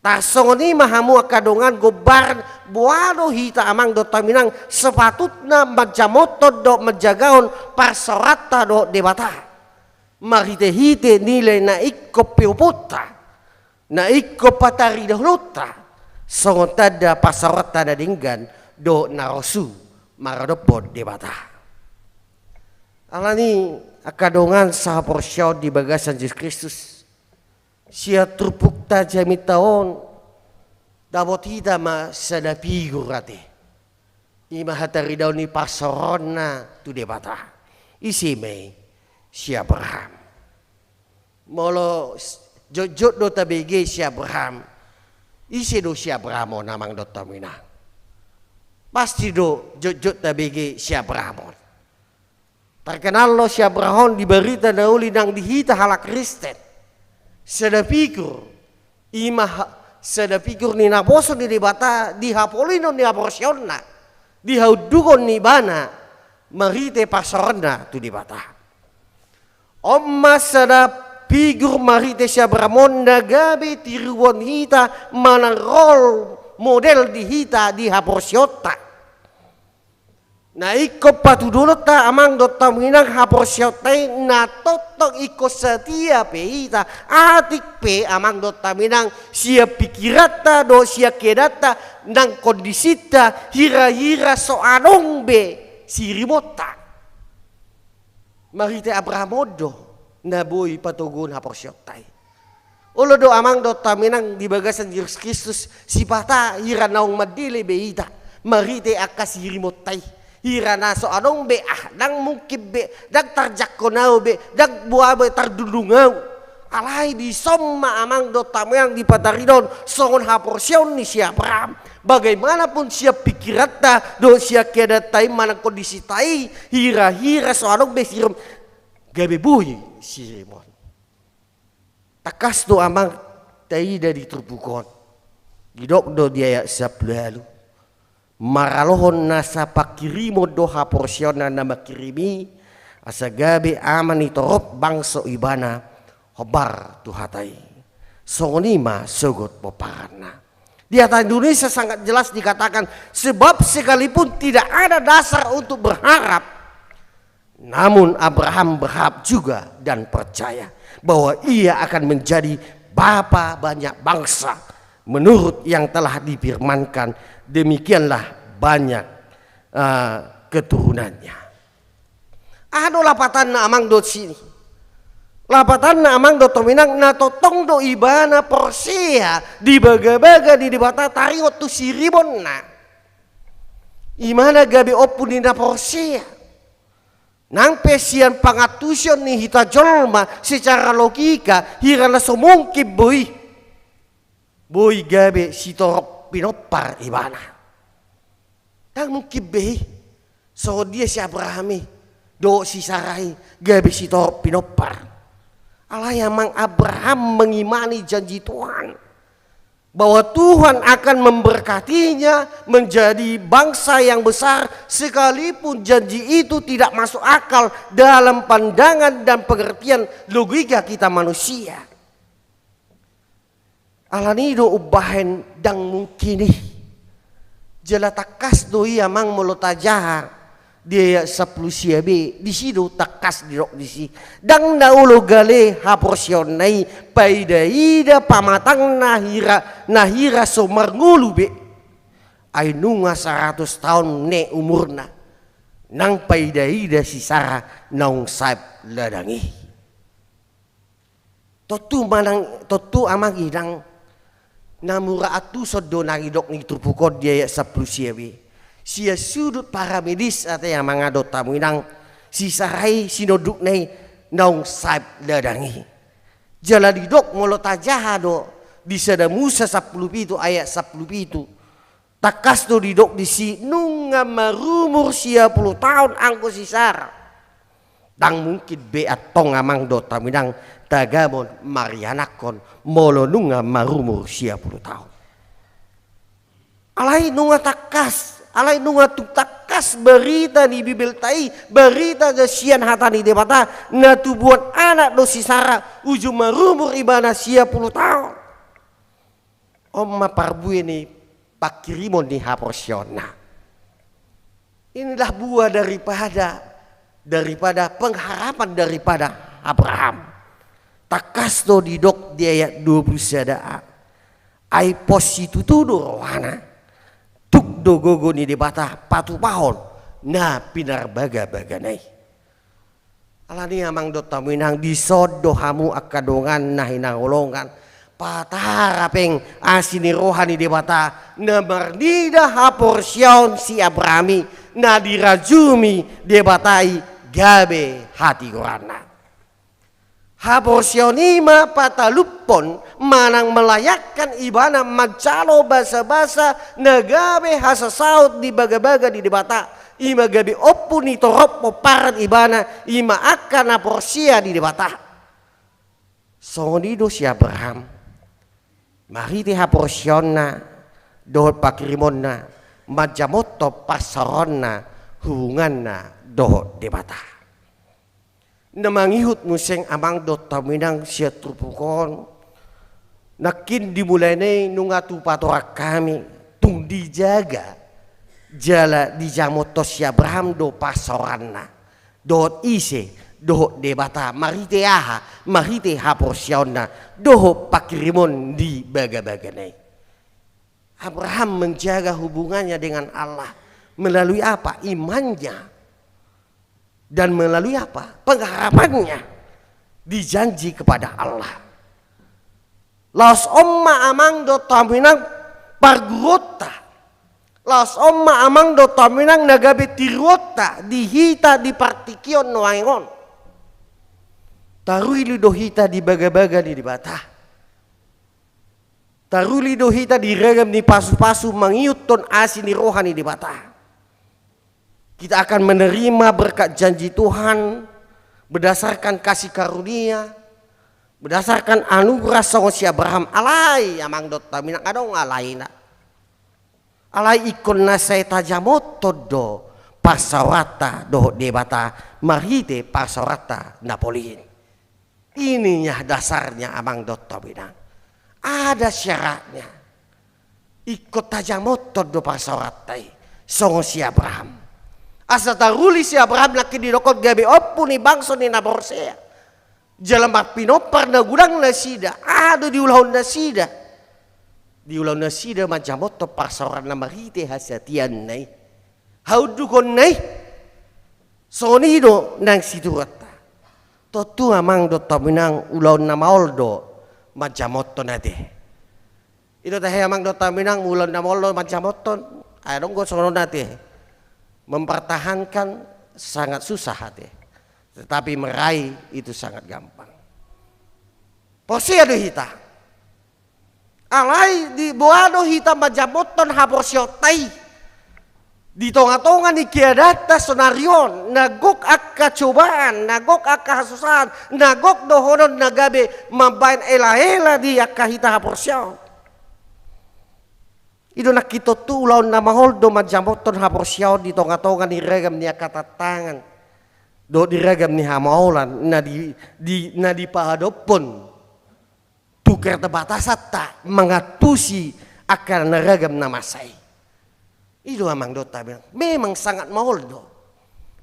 [SPEAKER 6] Tasongoni mahamu akadongan gobar buado hita amang do taminang sepatutna majamoto do majagaon parsorata do debata. Marite hite nilai na ikko piuputa, na ikko patari dahuluta. Songotada parsorata na dinggan do narosu maradopod debata. Alani akadongan sa porsyaw di bagasan Yesus Kristus. Sia trupukta jami taon dabot hita ma sadapigo rate. Ima hatari daw ni pasorona tu debata. Isime si Abraham. Molo jojot do tabege si Abraham. Isi do si Abraham namang do tamina. Pasti do jojot tabege si Abraham. Terkenal lo si Abraham di berita dauli nang dihita halak Kristen. Sedapikur ni naboso ni debata di hapolino ni aborsionna di haudugon ni bana marite pasorna tu debata. Omma sedapikur marite siabramonda gabe tiruon hita mana rol model di hita di haborsiota. Na iko patudulota amang dota minang haporsyotay na totok iko setia pe ita atik pe amang dota minang sia pikirata do sia kedata nang kondisita hira-hira so anong be sirimota. Marite Abrahamodo na boy patugun haporsyotay. Ulo do amang dota minang di bagasan Yesus Kristus si pata hira naong madili be ita marite akas hirimotay. Hira na so anong be dang mungkib be dag tarjak ko nao be dag buah be tardulungaw alay di somma amang do tamayang di pataridon songon haporsyon ni si Abraham bagaimanapun siya pikirata do siya kedatay manang kondisi tay hira-hira so anong be sirom gabe buhi si Rimon takas do amang tay dari turbukon gidok do dia sablalu maralohon nasa pakirimo doha porsyonan na makirimi asa gabi aman itorop bangso ibana hobar tuhatay songonima sugot poparana. Di atas Indonesia sangat jelas dikatakan sebab sekalipun tidak ada dasar untuk berharap namun Abraham berharap juga dan percaya bahwa ia akan menjadi bapa banyak bangsa menurut yang telah difirmankan. Demikianlah banyak keturunannya. Ado lapatan na amang dot sini. Lapatan na amang dot tominang na totong do ibana porsea di baga-baga di debata taringot tu siribon na. Imana gabi opun na porsea. Nang pesian pangatusion ni hita jolma secara logika hirana sumungkib boy. Boy gabi sitorop pinopar ibana. Tang mungkin be so dia si Abraham do si Sarai gabe si torop pinopar. Alay amang Abraham mengimani janji Tuhan bahwa Tuhan akan memberkatinya menjadi bangsa yang besar sekalipun janji itu tidak masuk akal dalam pandangan dan pengertian logika kita manusia. Alanido ubahen dang mungkini jela takas doi amang mulotajaha dia 10 siabe di situ takas dirok di si dang na ulo gale haporsion nai paidaida pamatang nahira somar ngulu be ay nunga 100 tahun ne umurna nang paidaida si Sarah naung saib ladangi totu amang idang namura atu sodo nangidok ni tupukod dia 10 siabe sia sudut para medis atau yang mengadot tamu inang si sarai sinoduk nei naung saib ladangi jala didok molot aja do di sada Musa 10 pitu ayat 10 pitu takas do didok di si nunga marumur sia 10 tahun angko si Sarah dang mungkin be atong amang do tamu inang tagamon marianakon molo nunga marumur sia 10 tahun alai nunga takas alai nunga takas berita di Bibel tai berita de sian hatani de mata na tubuan anak do si Sarah ujung marumur ibana sia 10 tahun omma parbu ini pakirimon ni haporsiona inilah buah daripada pengharapan daripada Abraham takas do didok di ayat 20 sada ai positu tudo rohana tuk do gogo ni debata patu pahon na pinar baga nai alani amang do taminang disodo hamu akadongan na hinangolongan patarapeng asini rohani debata na mardida haporsion si Abrahami na dirajumi debatai gabe hati gorana haporsionima patalupon manang melayakkan ibana magcalo basa-basa nagabe hasasaut di baga-baga di debata ima gabi oppu ni toroppo paran ibana ima akan aporsia di debata sonido si Abraham mariti haporsionna dohot pakirimonna majamotto pasaronna hubunganna dohot debata namangihut museng amang dot taminang sia trupukon nakin dimulai ne nungatu patorak kami tung dijaga jala dijamoto si Abraham do pasoranna dot ise doh debata marite aha marite haporsionna doh pakirimon di baga-baganai Abraham menjaga hubungannya dengan Allah melalui apa imannya dan melalui apa pengharapannya dijanji kepada Allah las omma amang do taminang pargurota las omma amang do taminang nagabe tirota dihita di partikion noangon taruli do hita di baga-baga di bata taruli do hita di regam ni pasu-pasu mangiut ton asin di rohani di bata kita akan menerima berkat janji Tuhan berdasarkan kasih karunia, berdasarkan anugerah songo si Abraham alai amang dot taminang adong alai na. Alai ikon na saya tajamoto do pasawata do debata marite pasawata Napolin. Ininya dasarnya amang dot taminang. Ada syaratnya. Ikut tajamoto do pasawatai songo si Abraham. Asa taruli si Abraham laki di dokot gabe oppu ni bangso ni naborsea. Jalamat pinopar na gudang nasida. Ado di ulahon nasida. Di ulahon nasida majamoto pasaran na marite hasatian nai. Haudukon nai. Sonido nang siturata. Totu amang do taminang ulahon na maoldo majamoto nade. Ito tahe amang do taminang ulahon na maoldo majamoto. Ayong go sono nade. Mempertahankan sangat susah hati, tetapi meraih itu sangat gampang. Posia do hita, alai di boado hita majamoton haporsiotai, di tonga-tonga ni kiadata sonarion, nagok akka cobaan, nagok akka hasusahan, nagok dohonon nagabe mabain ela-ela di akka hita haporsio. Ido nakito tu ulaw na maholdo majamoton haporsiaw di tonga-tonga ni regam niya katatangan do di regam ni hamaulan na di pahadopon tukar tebatasata mengatusi akan na regam na masay. Ido amang do tabi memang sangat maholdo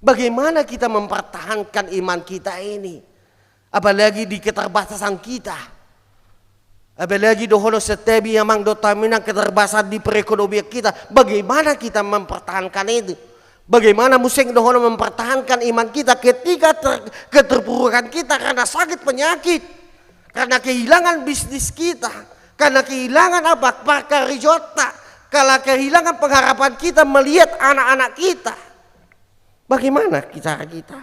[SPEAKER 6] Bagaimana kita mempertahankan iman kita ini? Apalagi di keterbatasan kita. Apalagi dohono setebi yang mangdotaminang keterbatasan di perekonomian kita. Bagaimana kita mempertahankan itu? Bagaimana musing dohono mempertahankan iman kita ketika keterpurukan kita karena sakit penyakit, karena kehilangan bisnis kita, karena kehilangan pakarijota, karena kehilangan pengharapan kita melihat anak-anak kita. Bagaimana cara kita?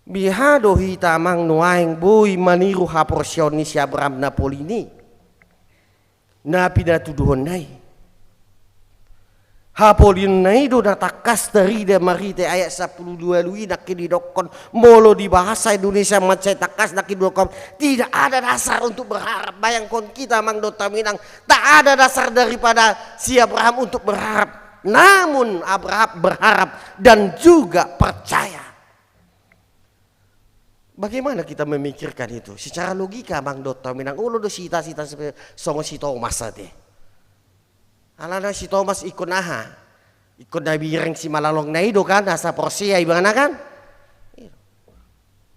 [SPEAKER 6] Bihado hita mang nuaing boy maniru haporsioni si Abraham Napolini. Napi na tuduhon nai. Hapolin nai do natakas dari de marite ayat 12 lui nak didokon molo di bahasa Indonesia macai takas nak didokon. Tidak ada dasar untuk berharap. Bayangkan kita mang dota minang tak ada dasar daripada si Abraham untuk berharap. Namun Abraham berharap dan juga percaya. Bagaimana kita memikirkan itu? Secara logika mang dota minang ulo do sita-sita songo si Thomas ate. Alana si Thomas ikut naha. Ikut nabireng si malalong na ido kan asa porsia ibana kan?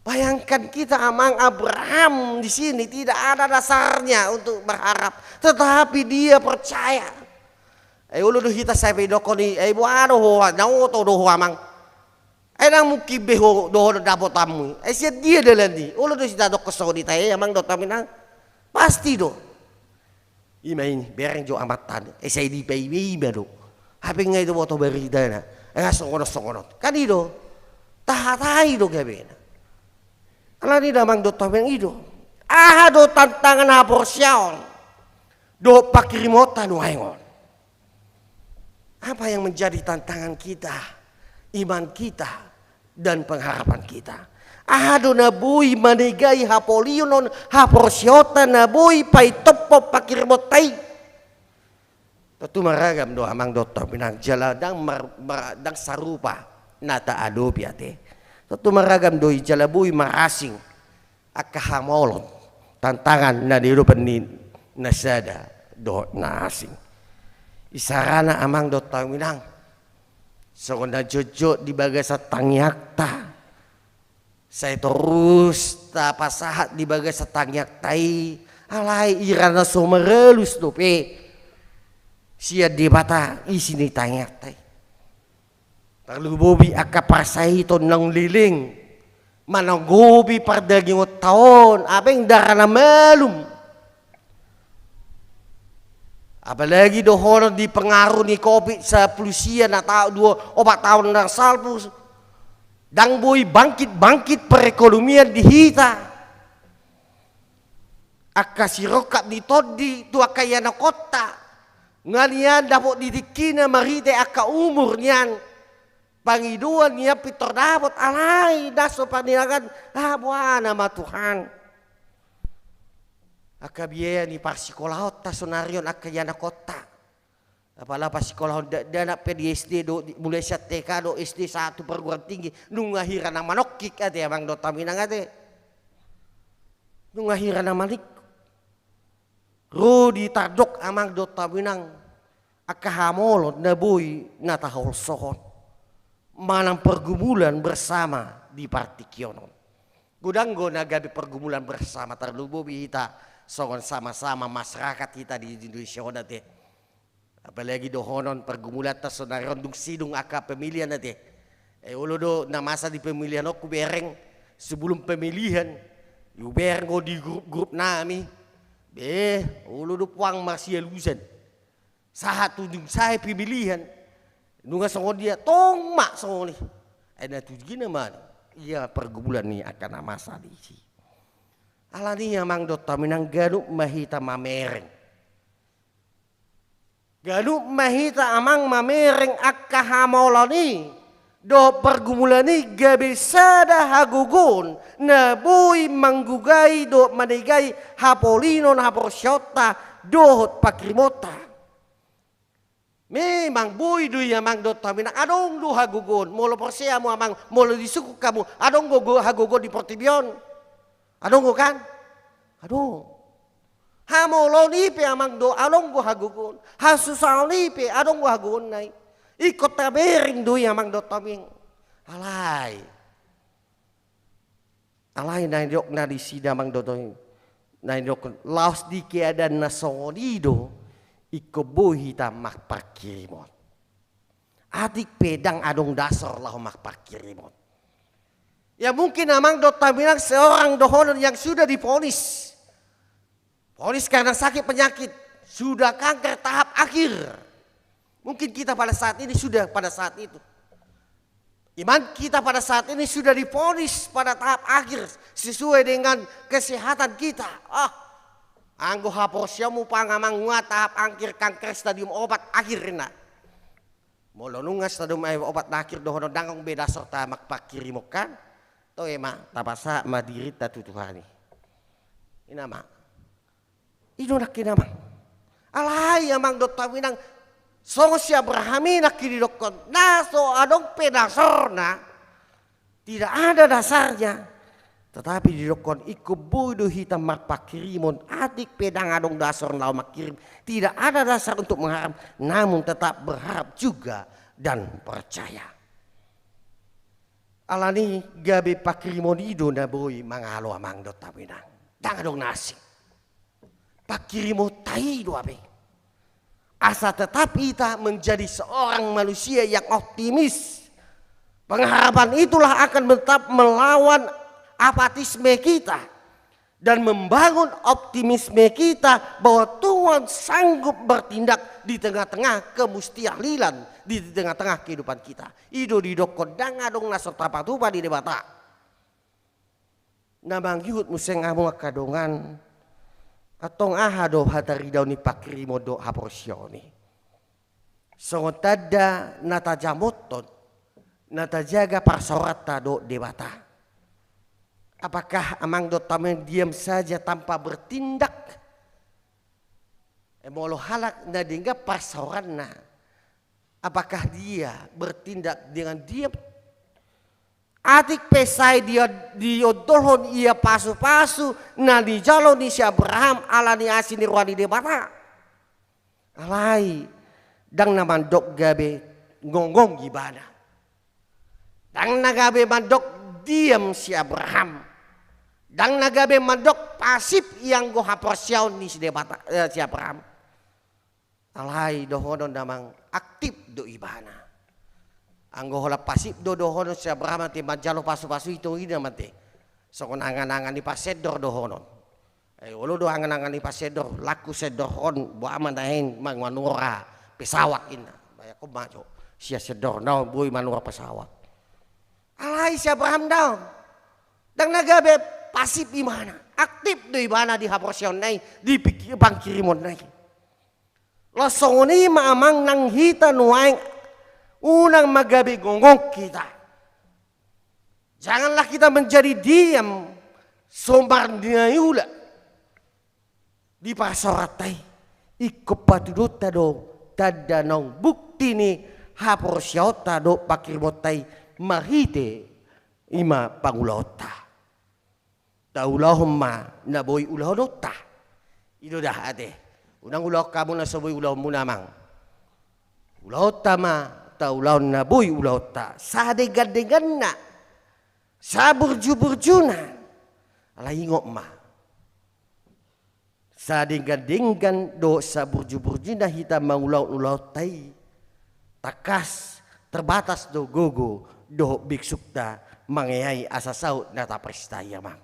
[SPEAKER 6] Bayangkan kita amang Abraham di sini tidak ada dasarnya untuk berharap, tetapi dia percaya. Ulo do hita sa pedokoni buano ho na to do ho amang. Nang mukibe ho do dapat tamu. Sia dia dalandi. Ulo do sita dok kesodi tae amang do taminang. Pasti do. Ima ini bereng jo amatan. Saya di PIB baru. Hape ngai do moto beridana. Songonot. Kan ido. Tahatai do gabena. Ala ni damang do tamen ido. Do tantangan haporsiaon. Do pakirimota nuaingon. Apa yang menjadi tantangan kita? Iman kita dan pengharapan kita. Ado nabui manegai hapolionon haporsiota nabui pai topo pakirmotai. Tentu maragam do amang dokter pinang jaladang dang sarupa nata ado piate. Tentu maragam do jalabui marasing akahamolon tantangan na dirupanin nasada do nasing. Isarana amang dokter pinang. Sekonda jojo di bagasa tangyakta. Saya terus tapasahat di bagasa tangyaktai. Alai irana somerelus dope. Sia di bata isi ni tangyaktai. Terlalu bobi akapasai to nang liling. Mananggobi pardaging taon. Abeng darana malum. Apalagi dohono di pengaruh ni COVID sa pulusia na tao 4 tahun na salpus. Dang boy bangkit perekonomian di hita. Akasirokap di todi tua kaya na kota. Ngalian dapat didikina marite aka umur niyan. Pangiduan niya pitor dapat alay daso panilagan. Buana ma Tuhan. Aka biaya ni parsikolahot ta sonarion aka yana kota. Apala parsikolahot dana PDSD do mulai sa TK do SD 1 perguruan tinggi nungahiran ng manokik ate amang do taminang ate. Nungahiran ng manik. Rodi tadok amang do taminang akahamolot na boy natahol sohon. Manang pergumulan bersama di Partikyonon. Gudanggo na gabi pergumulan bersama terlubo bihita. Songon sama-sama masyarakat kita di Indonesia nanti. Apalagi dohonon pergumulan tas sonaron dung sidung aka pemilihan nanti. Ulo do na masa di pemilihan aku bereng sebelum pemilihan. Yu bereng di grup-grup nami. Ulo do puang masih lusen. Sahat tunjung saya pemilihan. Nunga songon dia tong mak songon ni. Ada tujuh nama. Iya pergumulan ni akan masa di sini. Alani amang dota minang ganuk mahita mamereng. Ganuk mahita amang mamereng akahamolani. Do pergumulani gabi sada hagugun. Na boy manggugai do manigay hapolinon haporsyota dohot pakrimota. Memang boy do amang dota minang adong do hagugun. Molo porsia mo amang molo disuku kamu adong go hagugun di Portibion. Adong go kan? Adong. Hamolo nipe amang do adong go hagugun. Hasusal nipe adong go hagugun nai. Ikut tabering do amang do toming. Alai na indok na di sida mang do toming. Na indok laos di keadaan na songodido iko bohi ta mak parkirimon. Adik pedang adong dasar lah mak parkirimon. Ya mungkin amang do taminang seorang dohonon yang sudah diponis. Ponis karena sakit penyakit, sudah kanker tahap akhir. Mungkin kita pada saat ini sudah pada saat itu. Iman kita pada saat ini sudah diponis pada tahap akhir sesuai dengan kesehatan kita. Anggo haposyamu pangamang ngua tahap akhir kanker stadium obat akhirnya. Molo nunga stadium obat akhir dohono dangong beda serta mak pakirimo kan. To ema tabasa madirit tatu Tuhani. Inama. Ino nak kinama. Alai amang dot tawinang song si Abrahami nak kiri dokon. Naso adong pedasarna. Tidak ada dasarnya. Tetapi di dokon iku bodoh hitam mak pakirimon adik pedang adong dasar lau makirim. Tidak ada dasar untuk mengharap. Namun tetap berharap juga dan percaya. Alani gabe pakirimonido na boy mangalo amang dot tawinang. Dangadong nasi. Pakirimo tai do abe. Asa tetap kita menjadi seorang manusia yang optimis. Pengharapan itulah akan tetap melawan apatisme kita dan membangun optimisme kita bahwa Tuhan sanggup bertindak di tengah-tengah kemustiahlilan, di tengah-tengah kehidupan kita. Ido di dokon dangadong nasor tapatupa di debata. Namang yuhut museng amu kadongan atong ahado hatari daw ni pakirimo do haporsyoni. Songotada natajamoton natajaga parsorata do debata. Apakah amang do tamen diam saja tanpa bertindak? Molo halak na dingga parsoranna. Apakah dia bertindak dengan diam? Atik pesai dia diodolhon ia pasu-pasu na di jalo ni si Abraham ala ni asini ruani debata. Alai dang na mandok gabe ngonggong gibana. Dang na gabe mandok diam si Abraham. Dang na gabe mandok pasif yang go haposyaw ni si debata si Abraham. Alai dohodon damang aktif do ibana. Anggo hola pasip dohonon si Abraham ti majalo pasu-pasu itu ina mate. Sokon angan-angan di pasedor dohonon. Ulo do angan-angan di pasedor laku sedor on bo amanahin manura pesawat ina. Baya ko majo sia sedor naw boy manura pesawat. Alai si Abraham daw. Dang nagabe pasip imana. Aktif do ibana di haposyon nai di pangkirimon nai. Losong ni maamang nang hita nuaing unang magabi gonggong kita. Janganlah kita menjadi diam sombar dinayula di pasoratai ikut patudota do tada nong bukti ni haporsyota do pakirmotai mahite ima pangulota taulahumma naboy ulahonota itu dah ade unang ulah kamu nasaboy ulah munamang ulahota ma taulaw na boy ulauta sadegan-degan na saburju-burjuna alayingok ma sadegan-degan do saburju-burjuna hita maulaw-ulautai takas terbatas do gogo do biksukta mangayai asasaut na taprestaya mang.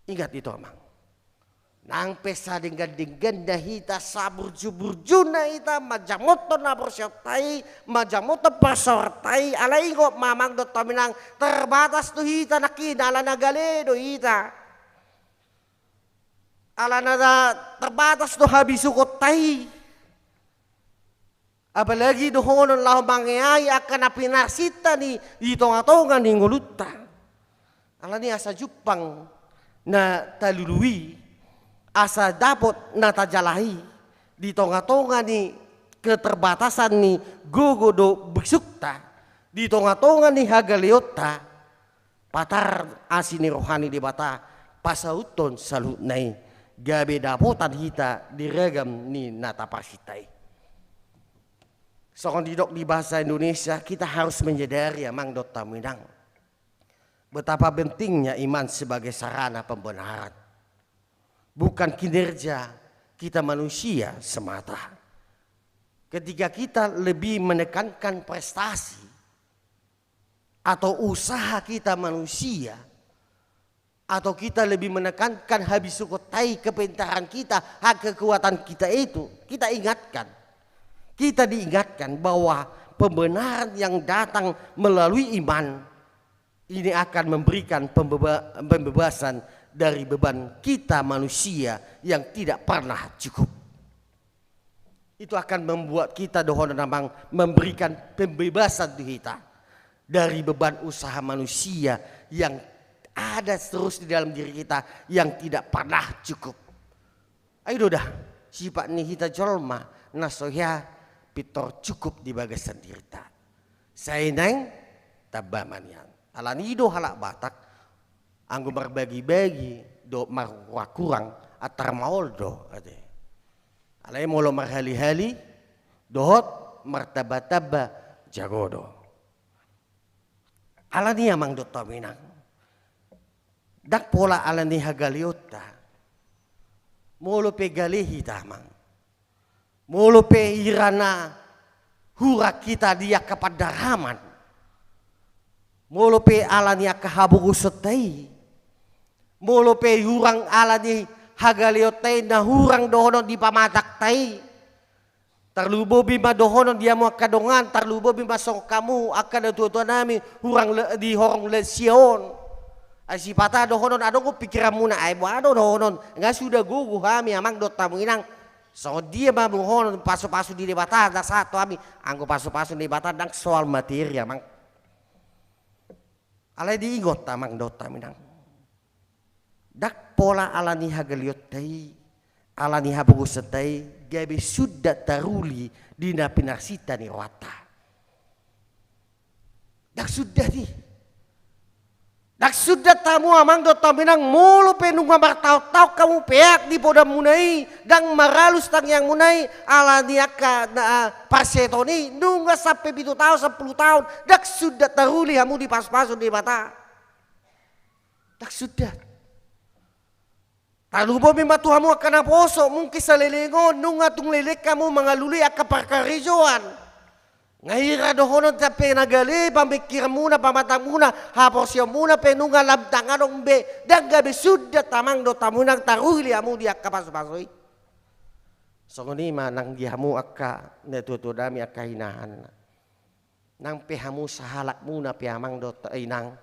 [SPEAKER 6] Ingat itu mang. Nang pesa dengan hita saburju-burju na hita majamoto na persyatai majamoto persortai alai kok mamang do taminang terbatas tu hita nakinala nagale do hita ala na terbatas tu habisukot tai apalagi do honon lah mangayai akan apinarsita ni hitung-hitungan ni nguluta ala ni asa Jepang na talului asa dapat natajalahi di tonga-tonga ni keterbatasan ni gogodo beksukta di tonga-tonga ni hagaliota patar asini rohani di bata pasauton salut nai gabe dapotan hita diragam ni natapasitai Soalnya di bahasa Indonesia kita harus menyadari amang dota minang betapa pentingnya iman sebagai sarana pembenaran. Bukan kinerja kita manusia semata. Ketika kita lebih menekankan prestasi atau usaha kita manusia, atau kita lebih menekankan habis sukotai kepintaran kita, hak kekuatan kita itu, kita diingatkan bahwa pembenaran yang datang melalui iman ini akan memberikan pembebasan dari beban kita manusia yang tidak pernah cukup. Itu akan membuat kita memberikan pembebasan kita dari beban usaha manusia yang ada terus di dalam diri kita yang tidak pernah cukup. Ayo dah, sifat ni kita jolma nasoya pitor cukup di bagasan diri ta. Saya neng tabamanian. Alani do halak Batak, anggo berbagi-bagi do kurang atar maol do ade. Alai molo marhali-hali dohot martaba-taba jagodo. Alani amang do taminang. Dak pola alani hagaliota. Molo pe galehi tamang. Molo pe irana hura kita dia kepada raman. Molo pe alani akahabugu sotai. Molo pe hurang alani hagaliotai na hurang dohono di pamatak tai. Tarlubo bima dohono dia mo kadongan, tarlubo bima song kamu akan tuan nami hurang di horong lesion. Asipata dohonon adong ko pikiran muna ay buado dohonon nga sudah gugu kami amang dot tamuinang so dia mamuhon paso-paso di debata da satu kami anggo paso-paso di debata dang soal materi amang alai diingot amang dot tamuinang dak pola alani hagaliot tai alani habugus tai gabe sudah taruli dina pinarsita ni wata dak sudah di dak sudah tamu amang do taminang mulu penung martau-tau kamu peak di poda munai dang maralus tang yang munai ala niaka parsetoni nungga sampai 7 tahun 10 tahun dak sudah taruli hamu di pas-pasun di mata dak sudah talubo mimba tuhamu akan aposo mungkin salelengon nunga tung lelek kamu mangaluli aka parkarijoan ngaira dohonon tapi nagali pamikir muna pamatang muna haposyo muna penunga labtangan be dan gabe sudah tamang do tamunang taruhli amu dia kapas-pasoi songoni manang dihamu akka netutu dami akka hinahan nang pehamu sahalak muna pehamang do inang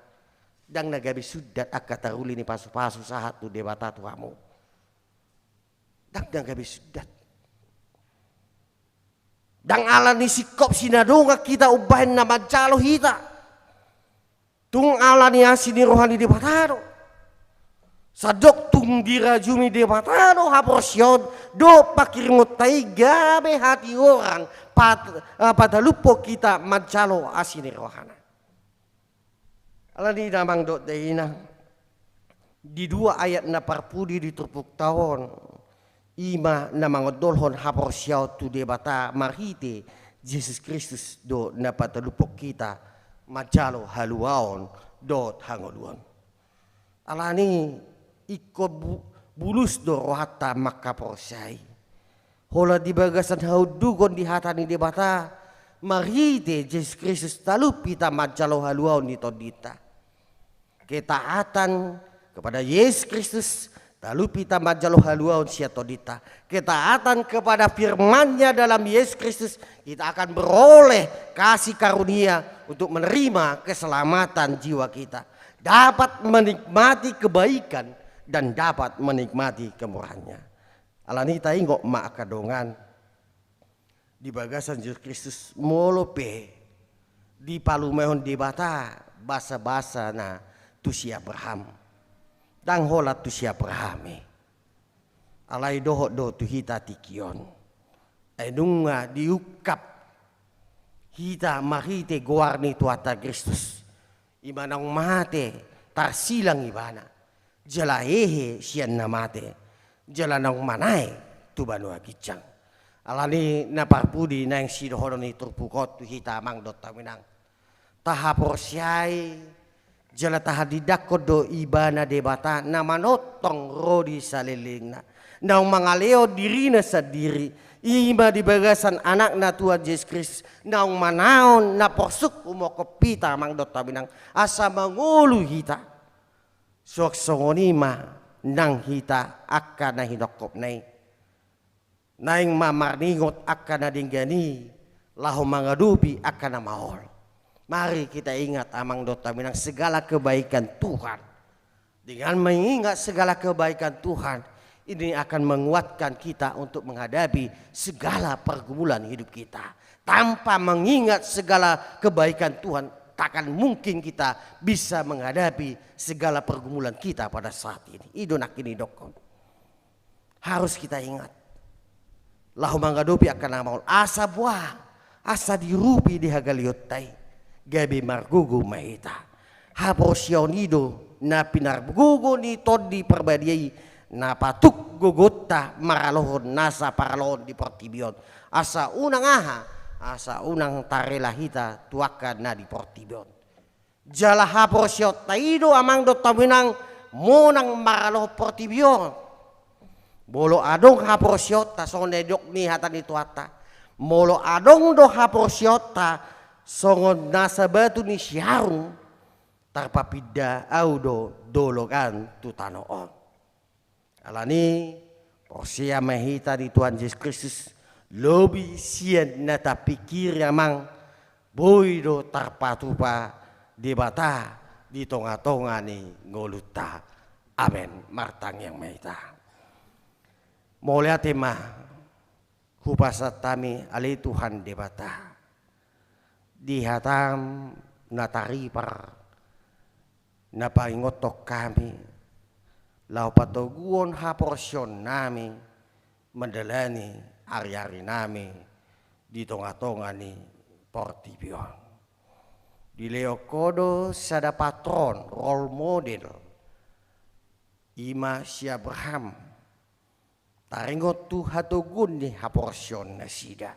[SPEAKER 6] dan nagabe sudah akka taruli ni pasu-pasu sahat tu debata tu hamu dan gabe sudah dang ala ni sikop sinadunga kita ubahin na mancalo hita. Tung ala ni asini rohani de bataro. Sadok tung dirajumi de bataro haposyon do pakirimot tai gabe hati orang pada lupo kita mancalo asini rohana. Ala ni damang dot deina di 2 ayat na parpudi di tupuk tahun. Ima na mangodolhon haporsiaw tu debata marhite Jesus Kristus do napatalupok kita majalo haluaon dot hangoluan. Alani iko bulus do rohata makaporsai. Hola di bagasan haudugon di hatani debata marhite Jesus Kristus talupita majalo haluaon ni todita. Ketaatan kepada Yesus Kristus lalu kita majalo haluaun siatodita. Ketaatan kepada firman-Nya dalam Yesus Kristus, kita akan beroleh kasih karunia untuk menerima keselamatan jiwa kita. Dapat menikmati kebaikan dan dapat menikmati kemurahan-Nya. Alanita ingok mak kadongan di bagasan Yesus Kristus molope di palumehon debata basa-basa na tusi Abraham. Dang holat tu siap rahame alai dohot do tu hita tikion enunga diukap hita mahite guarni tuata Kristus imanang mate tarsilang ibana jalahehe sian namate jalanang manai tu banua kicang Alani naparpudi na yung sidohono ni turpukot tu hitamang do taminang. Tahaporsyay jala tahadidak ko do iba na debata na manotong rodi sa liling na. Nang mga leo diri na sa diri. Iba di bagasan anak na Tuhan Yesus Kristus. Nang manaon na porsuk umokopita mang do taminang. Asa mangulu hita. Suak songonima nang hita akka na hinokop nai. Naing mamarningot akan na dinggani lahu mangadupi akan na mahol. Mari kita ingat amang dota minang segala kebaikan Tuhan. Dengan mengingat segala kebaikan Tuhan, ini akan menguatkan kita untuk menghadapi segala pergumulan hidup kita. Tanpa mengingat segala kebaikan Tuhan, takkan mungkin kita bisa menghadapi segala pergumulan kita pada saat ini. Idonak ini dokon. Harus kita ingat. Lahu manggadopi akan amaul asa buah asa dirupi di hagaliotai gabi margugu maita haposionido na pinargugu ni todi perbadiai na patuk gugutta maralohon nasa paralohon di portibion asa unang asa unang tarela hita tuakan na di portibion jala haposiot taido amang do taminang monang maraloh portibion Bolo adong haporsyota songon dok ni hatan itu hata. Molo adong do haporsyota songon nasa batu ni siarung tarpapida audo dologan tutanoon. Alani porsia mahita di Tuhan Yesus Kristus lobi sian nata pikir amang boido tarpatupa debata di tonga-tonga ni ngoluta. Amen. Martang yang mahita. Mulai tema hupasat tami ali Tuhan debata di hatam nataripar napaingotok kami lau patoguon haporsyon nami mendelani hari-hari nami di tonga-tonga ni portibion di leokodo sada patron role model ima si Abraham taringot tu hatogun ni haporsyon na sida.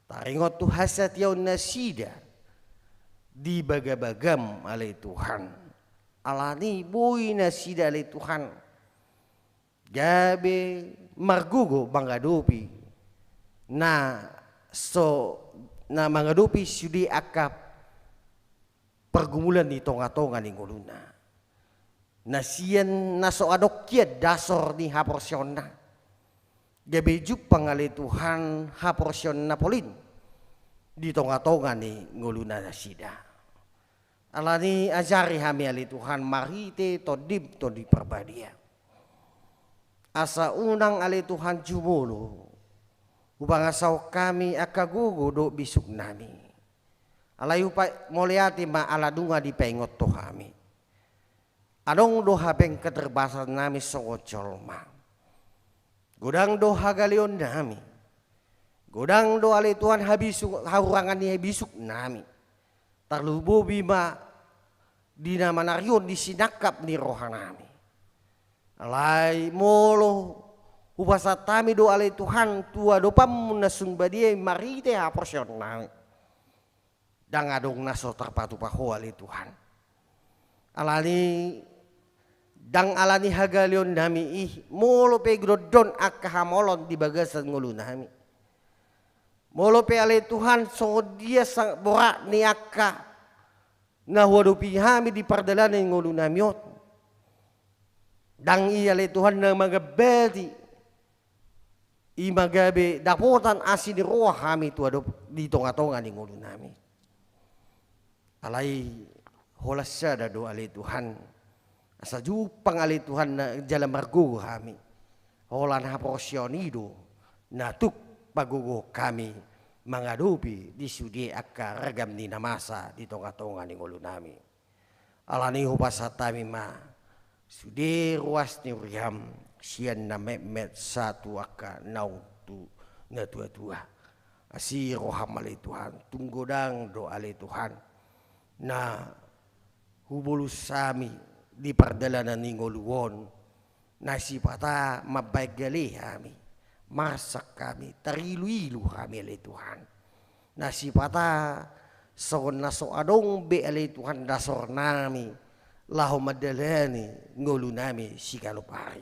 [SPEAKER 6] Taringot tu hasatyaw na sida. Di bagabagam alay Tuhan. Alani boy na sida alay Tuhan. Gabi margugo bangadupi. Na mangadupi sudi akap pergumulan ni tonga-tonga ni nguluna. Nasian naso adokyat dasor ni haporsyon na. Gabejuk pangali Tuhan haporsyon na polin. Di tonga-tonga ni nguluna nasida. Alani ajari hami ali Tuhan marite todib todi perbadia. Asa unang ali Tuhan jumulo. Upang asaw kami akagugo do bisuk nami. Alayu pa moliati ma aladunga di pengot to kami. Adong doha beng keterbasan nami songocol ma. Godang doha galion nami. Godang doa le Tuhan habisuk haurangan ni habisuk nami. Tarlubo bima di nama narion di sinakap ni roha nami. Alai molo upasat tami doa le Tuhan tua dopam nasun badie marite haporsyon nami. Dang adong naso terpatu pahoa le Tuhan. Alani dang alani hagalion nami molo pe grodon akahamolon di bagasan ngulu nami. Molo pe ale Tuhan so dia sang borak ni akka na wadupi hami di pardalan ngulu namiot. Dang iya le Tuhan na magabeti imagabe dapotan asin di roh kami tu di tonga-tonga ni ngulu nami. Alai holas sada do ale Tuhan asa jupang ali Tuhan na jalan margo kami. Holan haposyonido natuk pagugo kami mangadupi di sudi akka ragam ni namasa di tonga-tonga ni ngulu nami. Alani hupasatami ma sudi ruas ni uriam sian na memet satu akka naung tu na tua-tua. Asi roham ali Tuhan tunggodang do ali Tuhan na hubulus sami di pardalanan ni nguluon nasipata mabagali kami marsak kami, tarilu-ilu kami alay Tuhan. Nasipata so naso adong be alay Tuhan dasor nami, laho madalani ngulu nami si kalupari.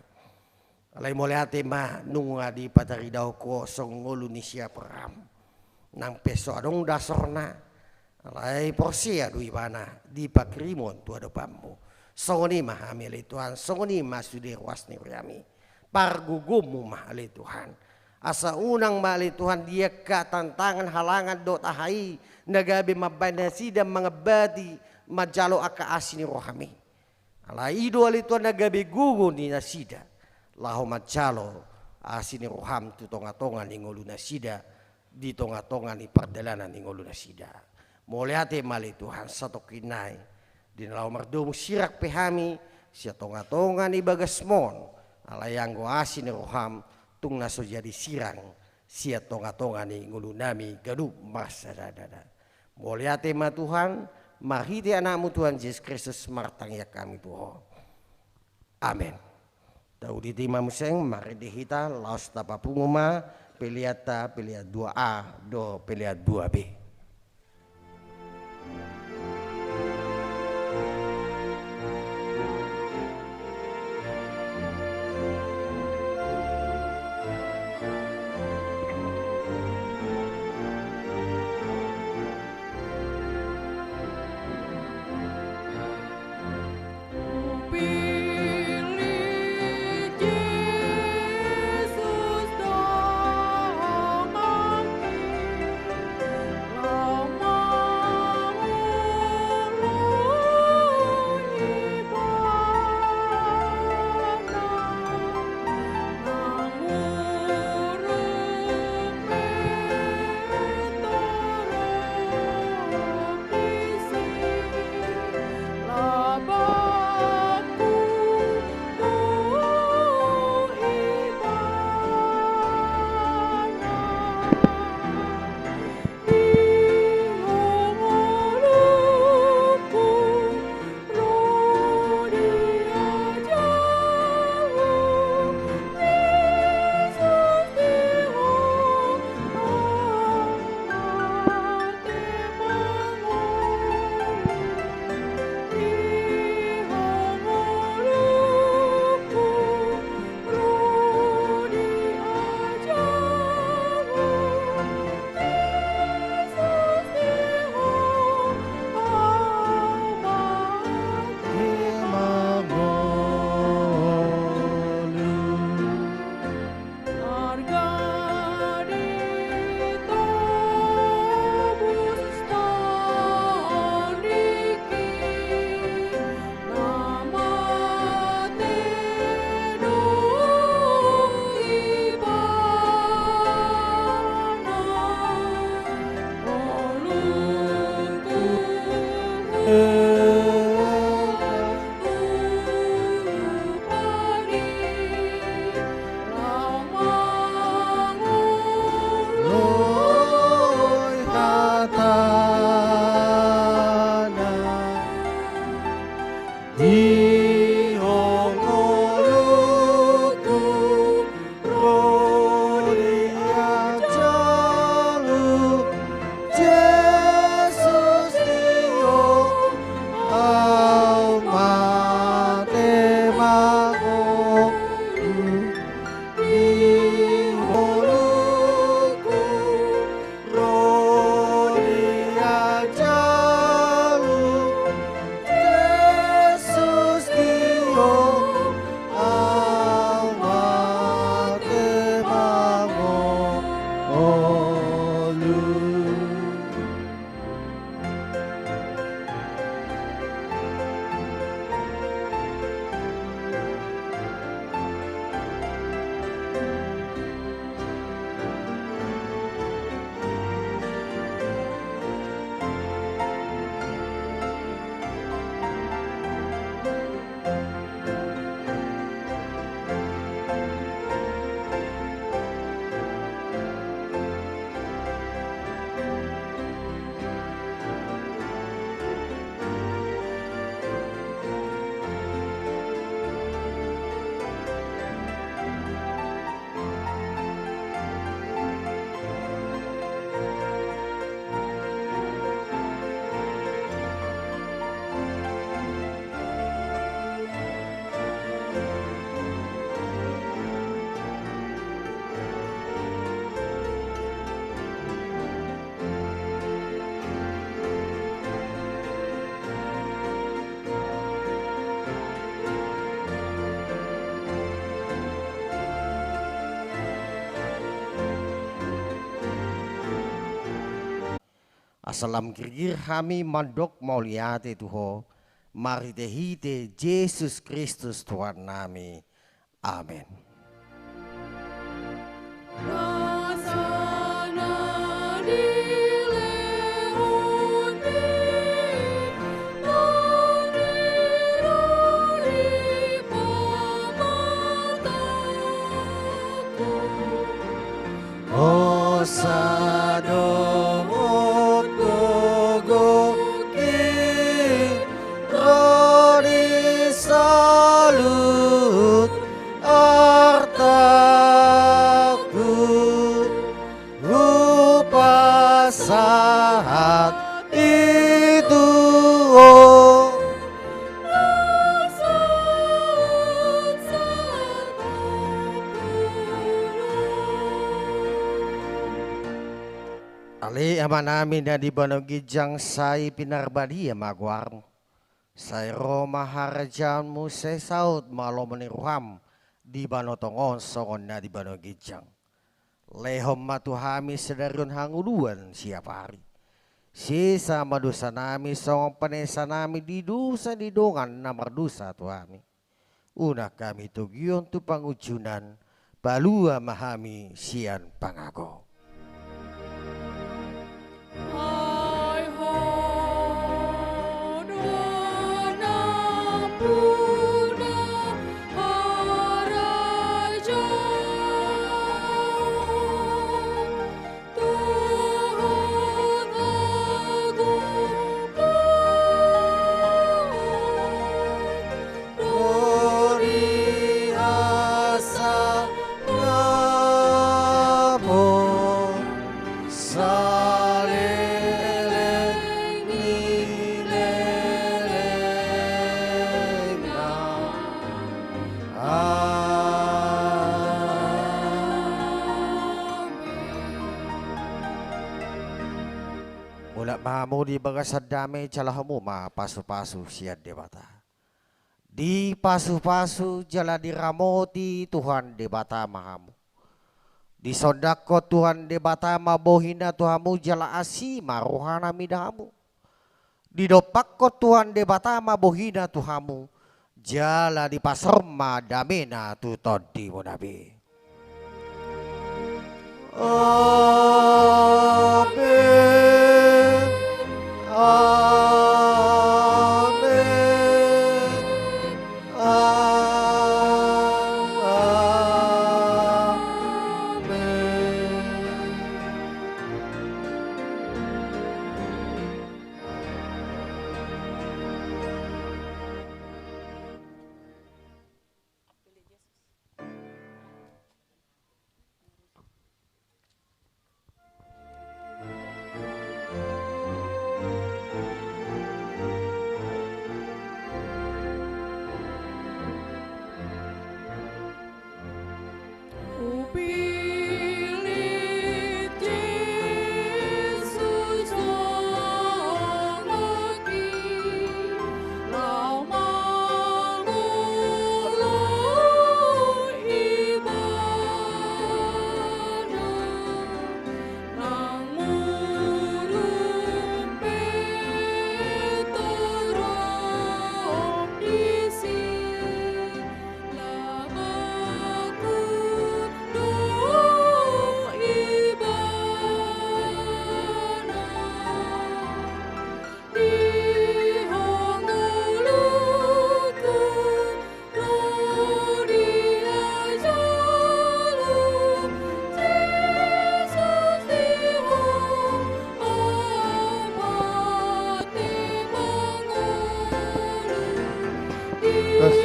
[SPEAKER 6] Alay mo ate ma nung di patari daw ko so ngulu ni siya peram. Nang peso adong dasor na, alay porsia du ibana di pakrimon tu ada pammu. So ni mahami alay Tuhan, so ni masudirwas ni kami. Pargugumu mahali Tuhan. Asa unang mahali Tuhan dia katantangan halangan dot ahai nagabi mabanasida mga badi majalo aka asini rohami. Ala ido ali Tuhan nagabi gugu ni nasida. Laho majalo asini roham tu tonga-tonga ni ngulu nasida di tonga-tonga ni pardalanan ni ngulu nasida. Moliate mahali Tuhan satu kinai di laho mardomu sirak pehami sia tonga-tonga ni bagasmon. Alayang goasi ni roham tung naso jadi sirang sia tonga-tonga ni ngulu nami gadup masa dada. Moliate ma Tuhan, mahiti anakmu Tuhan Yesus Kristus martang ya kami Tuhan. Amin. Daudi tima museng mari dihita laos tapapunguma peliata 2A do peliat 2B. Yesus Asalam kirgir kami mandok mauliate Tuho. Mari tehite Yesus Kristus Tuhan nami. Amin. Sadomot gogoki rodi salut artaku upasahat itu Ali ama namin na di banogijang say pinarbadi magwarm. Say Roma harajan mo sa saud malo maniruham di banotongon songon na di banogijang. Lehom matuhami sedaryon hanguluan siapa hari. Sisa madusa nami songon panesa nami di dusa di dongan na mardusa tuhami. Una kami tugyon tu pangujunan balua mahami sian pangago. Mamu di bagasad dami calahamu ma pasu-pasu siad debata. Di pasu-pasu jala diramoti Tuhan debata mahamu. Di sodako Tuhan debata mabohina Tuhamu jala asima rohana midamu. Di dopakko Tuhan debata mabohina Tuhamu jala di pasrma damena tutodi munabi. Amin. Amin.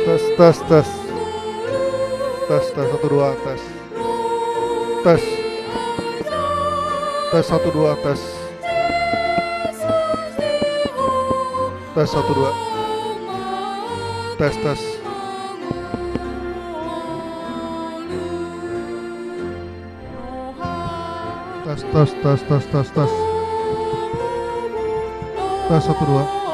[SPEAKER 7] Tes 1 2 tes. Tes 1 2 tes. Tes 1 2. Tes. Tes 1 2.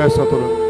[SPEAKER 7] Tes 1 2.